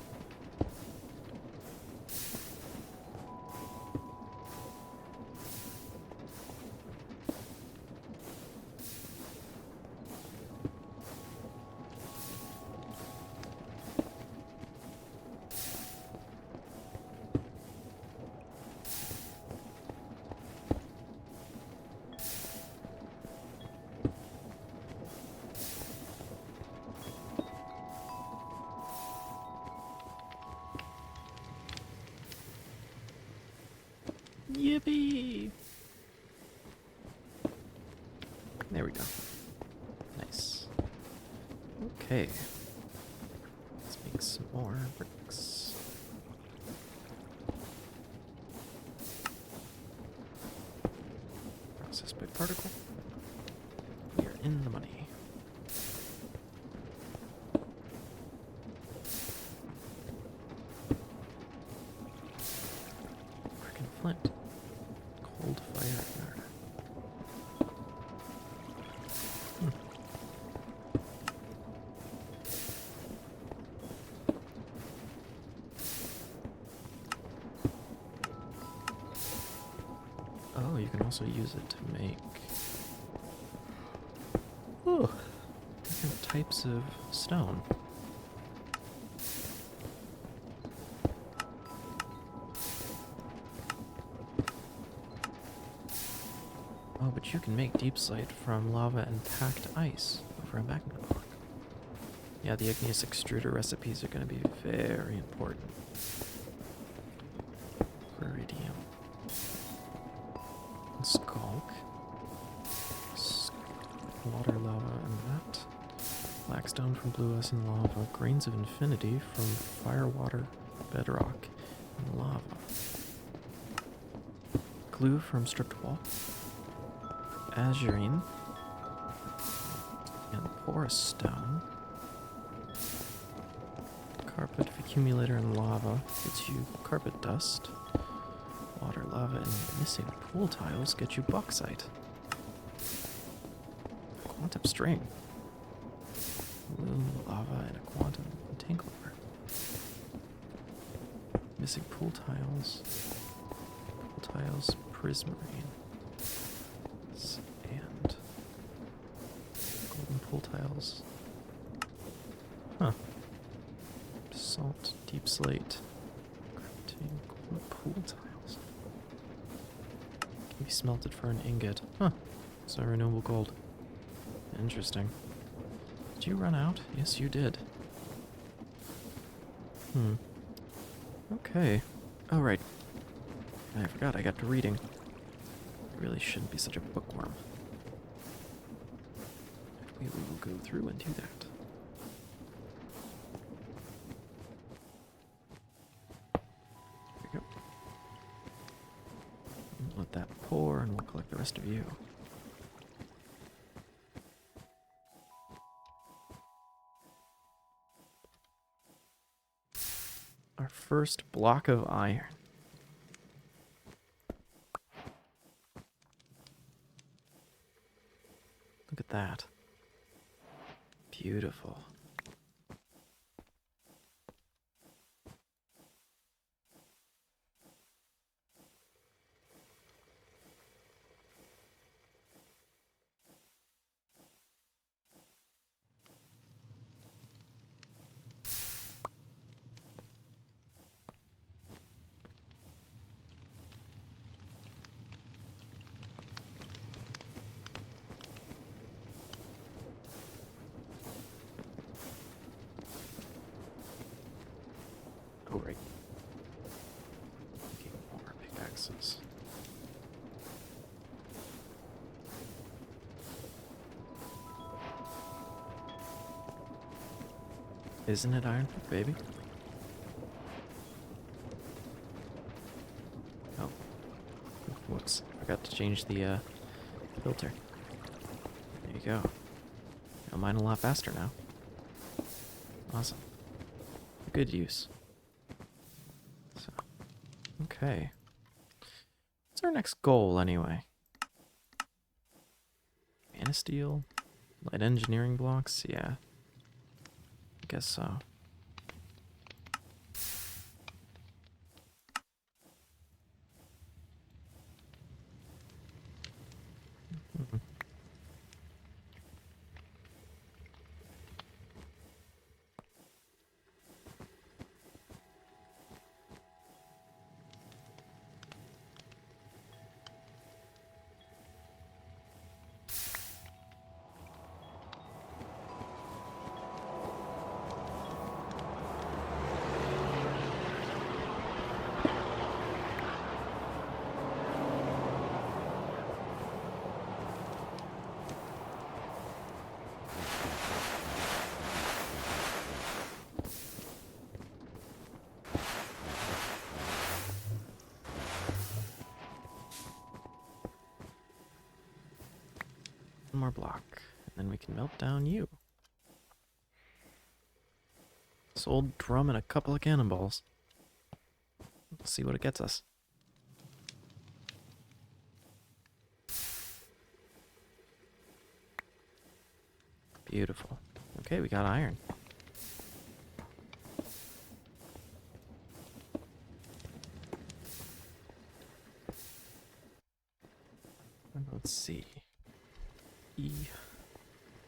Yippee! There we go. Nice. Okay. Let's make some more bricks. Process by particle. We are in the money. Frickin' flint. Cold fire igniter. Oh, you can also use it to make different types of stone. Oh, but you can make deep slate from lava and packed ice over a magma block. Yeah, the igneous extruder recipes are going to be very important. Iridium. Skulk. Water, lava, and that. Blackstone from blue ice and lava. Grains of infinity from fire, water, bedrock, and lava. Glue from stripped wall. Azurine. And porous stone. Carpet accumulator and lava gets you carpet dust. Water, lava, and missing pool tiles get you bauxite. Quantum string. Loom, lava, and a quantum entangler. Missing pool tiles. Pool tiles, prismarine. And golden pool tiles. Huh. Salt, deep slate. Crafting, golden pool tiles. Can be smelted for an ingot. Huh. So renewable gold. Interesting. Did you run out? Yes, you did. Okay. Oh, right. I forgot I got to reading. I really shouldn't be such a bookworm. We will go through and do that. There we go. Let that pour and we'll collect the rest of you. Our first block of iron. Look at that. Beautiful. Oh, right. Making more pickaxes. Isn't it ironproof, baby? Oh. Whoops. Forgot to change the filter. There you go. You'll mine a lot faster now. Awesome. Good use. So, okay. What's our next goal, anyway? Mana steel? Light engineering blocks? Yeah. I guess so. One more block, and then we can melt down you. This old drum and a couple of cannonballs. Let's see what it gets us. Beautiful. Okay, we got iron. And let's see.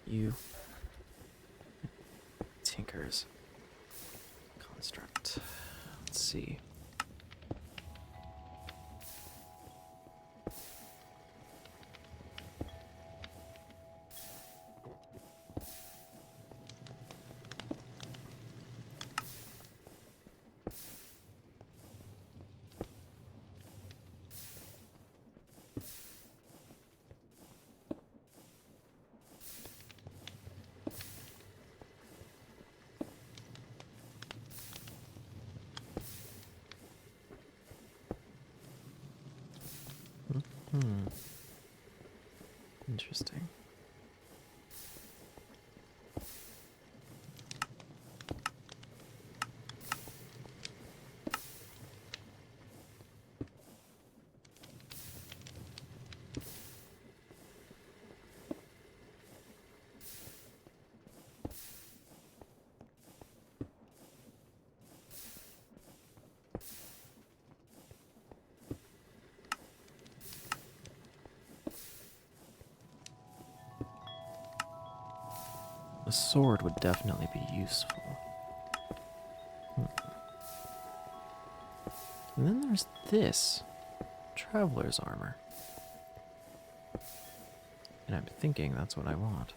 U. Tinkers. Construct. Let's see. Interesting. A sword would definitely be useful. And then there's this. Traveler's armor. And I'm thinking that's what I want.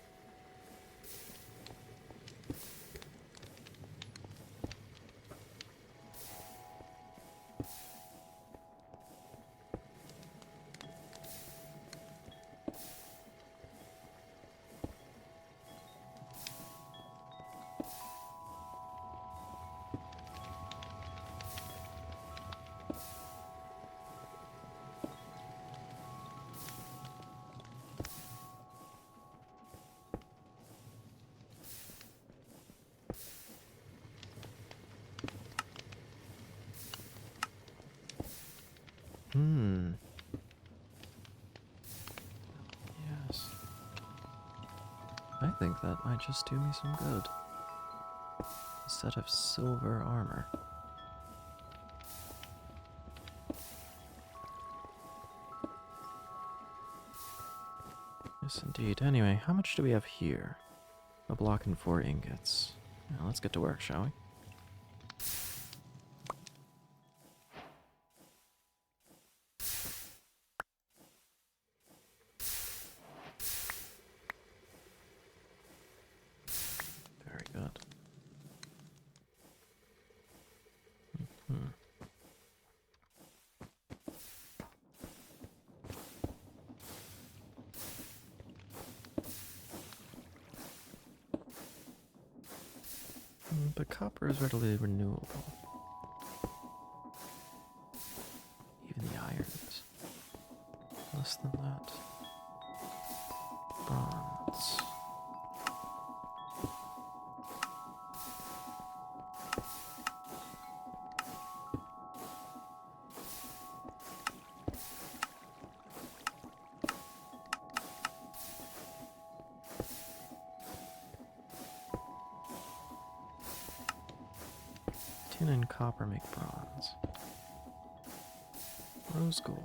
Yes. I think that might just do me some good. A set of silver armor. Yes, indeed. Anyway, how much do we have here? A block and 4 ingots. Now, let's get to work, shall we? Very good. But copper is readily renewable. Even the iron is less than that. Bronze. Tin and copper make bronze. Rose gold.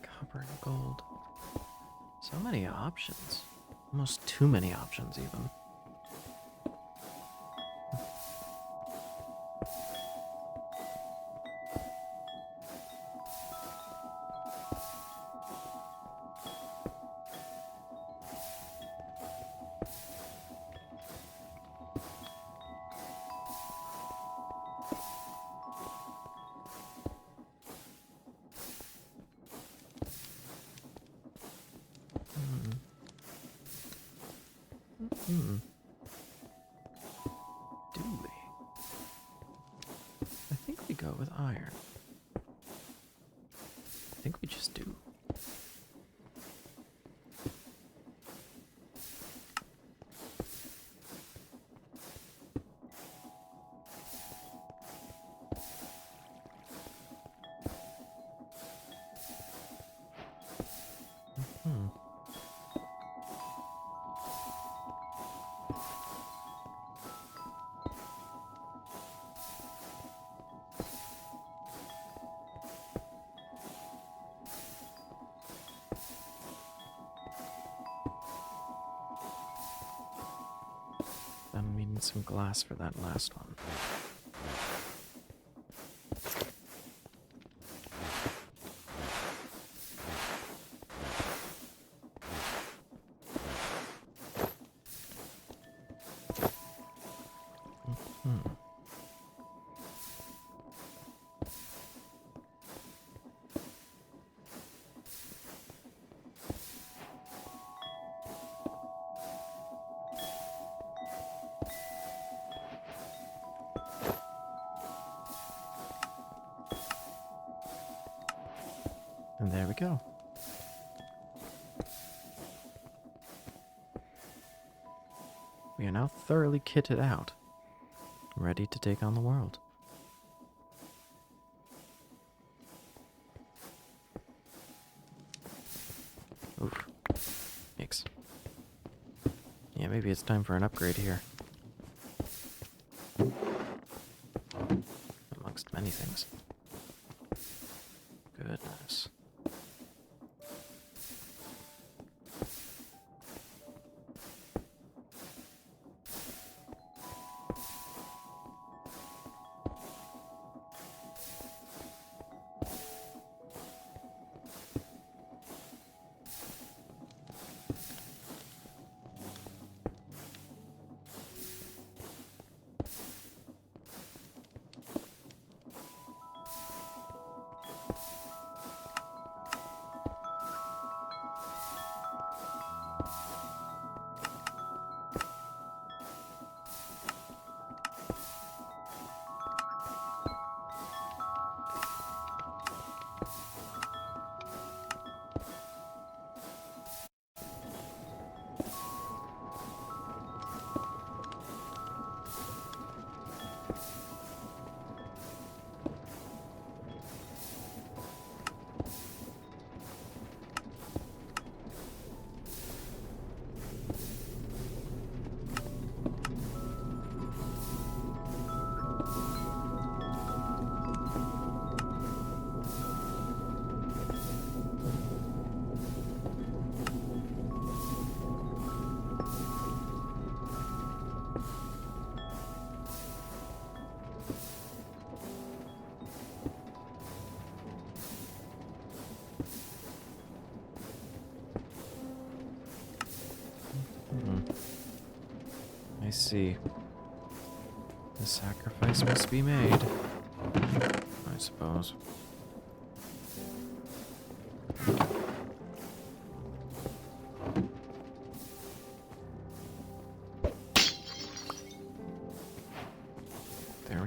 Copper and gold. So many options. Almost too many options, even. Do we? I think we go with iron. I think we just do. We need some glass for that last one. And there we go. We are now thoroughly kitted out, ready to take on the world. Oof. Yikes. Yeah, maybe it's time for an upgrade here. Amongst many things. Goodness. I see. The sacrifice must be made, I suppose.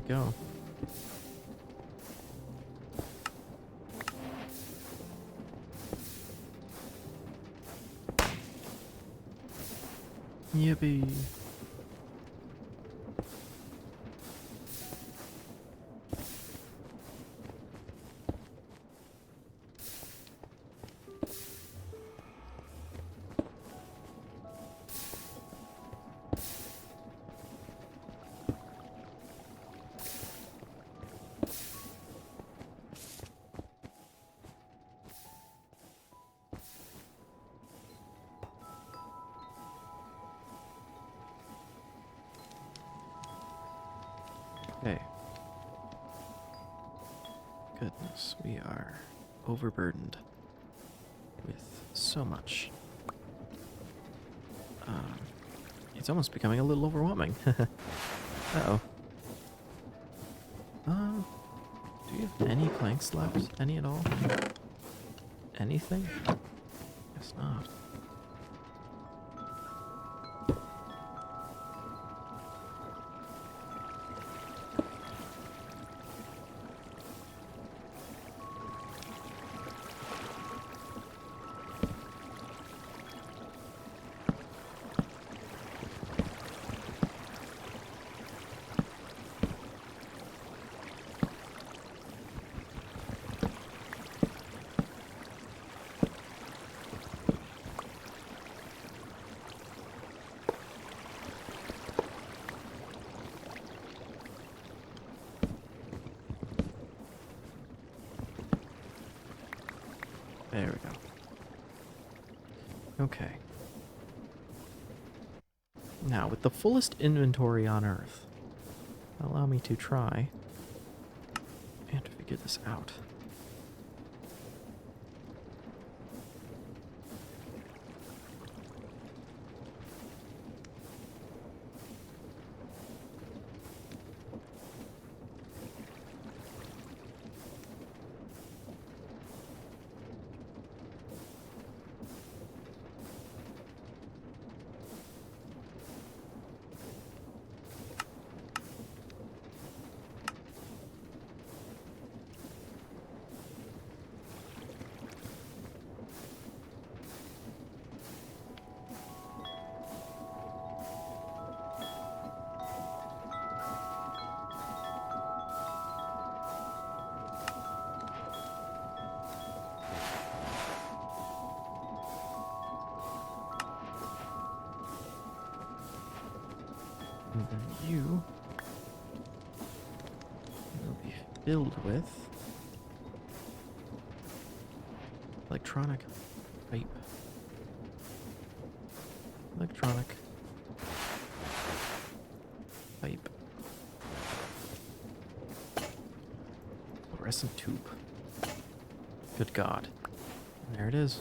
go. Yippee. Okay. Goodness, we are overburdened with so much. It's almost becoming a little overwhelming. Uh-oh. Do you have any planks left? Any at all? Anything? Guess not. There we go. Okay. Now, with the fullest inventory on Earth, allow me to try and figure this out. And then you will be filled with electronic pipe. Electronic pipe. Fluorescent tube. Good God. And there it is.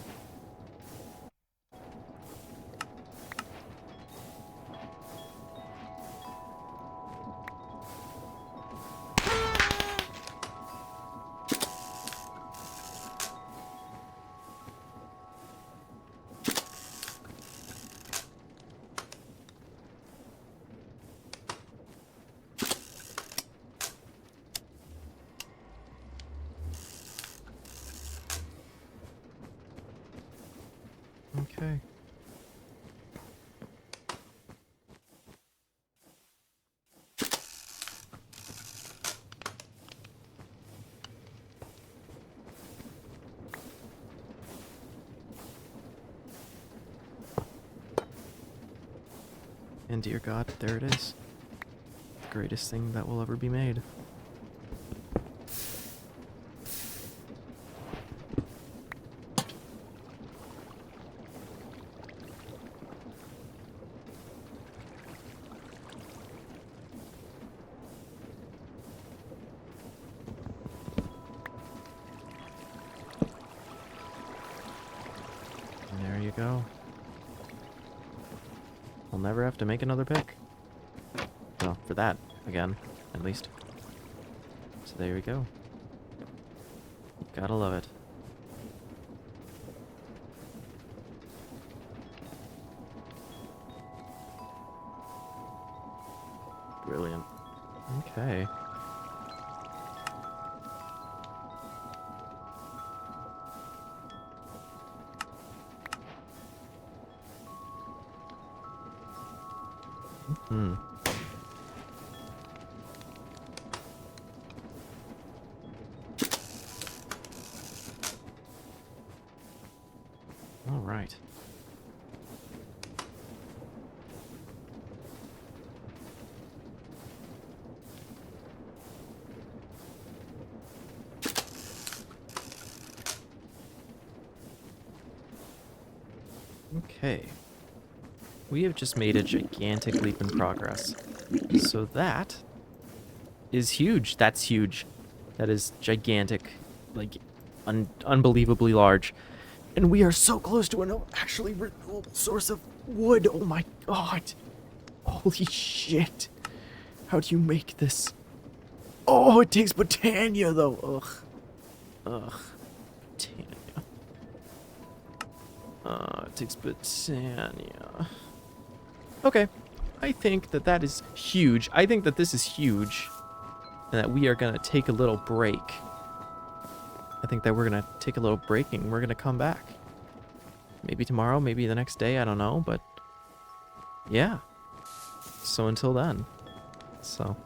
Okay. And dear God, there it is. The greatest thing that will ever be made. And there you go. We'll never have to make another pick. Well, for that, again, at least. So there we go. Gotta love it. Brilliant. Okay. Hmm. All right. Okay. We have just made a gigantic leap in progress. So that is huge. That's huge. That is gigantic. Like, unbelievably large. And we are so close to an actually renewable source of wood. Oh my god. Holy shit. How do you make this? Oh, it takes Botania, though. Ugh. Ugh. Botania. It takes Botania. Okay. I think that that is huge. I think that this is huge. And that we are going to take a little break. I think that we're going to take a little break and we're going to come back. Maybe tomorrow, maybe the next day, I don't know, but yeah. So until then. So.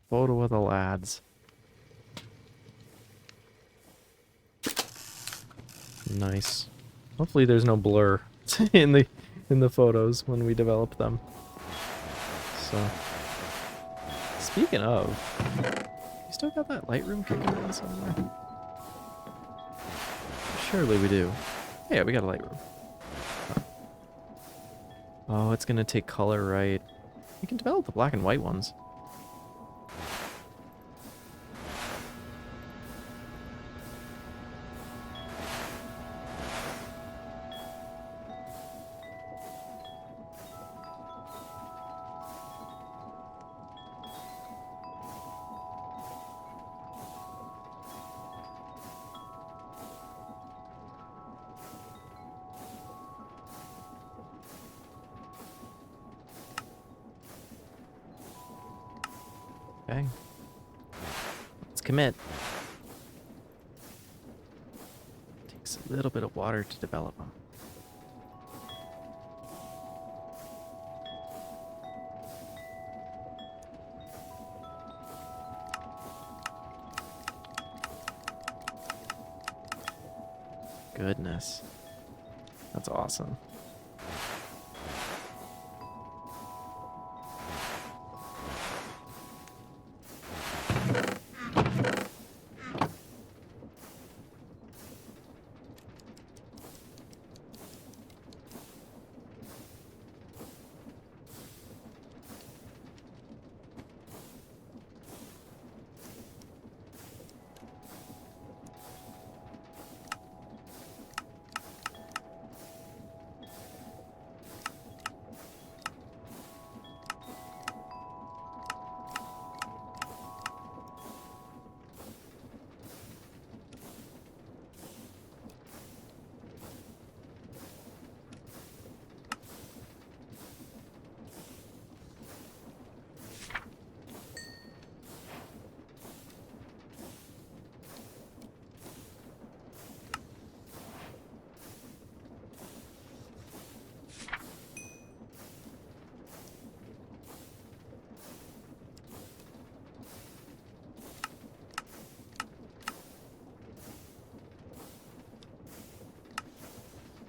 Photo of the lads. Nice. Hopefully there's no blur in the photos when we develop them. So speaking of, you still got that Lightroom kicking around somewhere? Surely we do. Yeah, we got a Lightroom. Huh. Oh, it's gonna take color, right? You can develop the black and white ones. Okay. Let's commit. Takes a little bit of water to develop them. Goodness. That's awesome.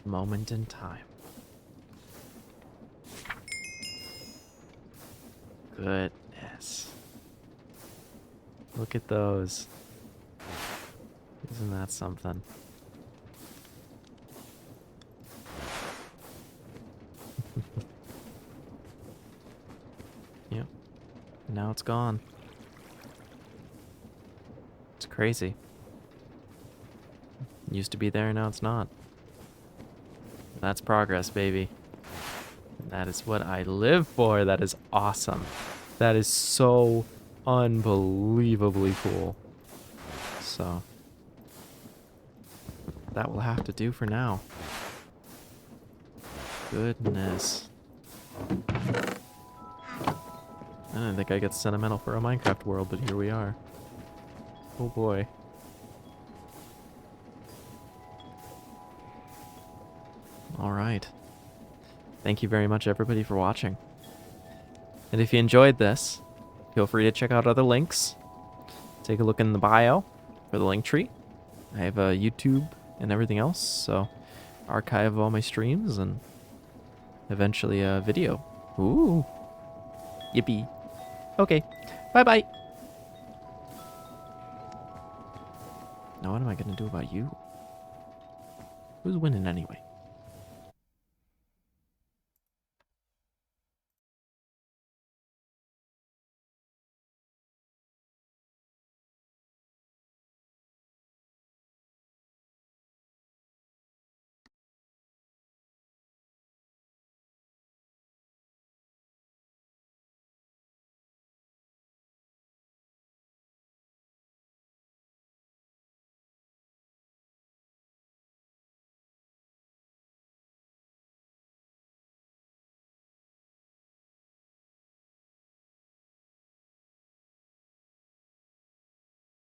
Moment in time. Goodness. Look at those. Isn't that something? Yep. Now it's gone. It's crazy. Used to be there, now it's not. That's progress, baby. That is what I live for. That is awesome. That is so unbelievably cool. So that will have to do for now. Goodness. I didn't think I get sentimental for a Minecraft world, but here we are. Oh boy. Alright. Thank you very much, everybody, for watching. And if you enjoyed this, feel free to check out other links. Take a look in the bio for the link tree. I have a YouTube and everything else, so archive all my streams and eventually a video. Ooh. Yippee. Okay. Bye-bye. Now what am I going to do about you? Who's winning anyway?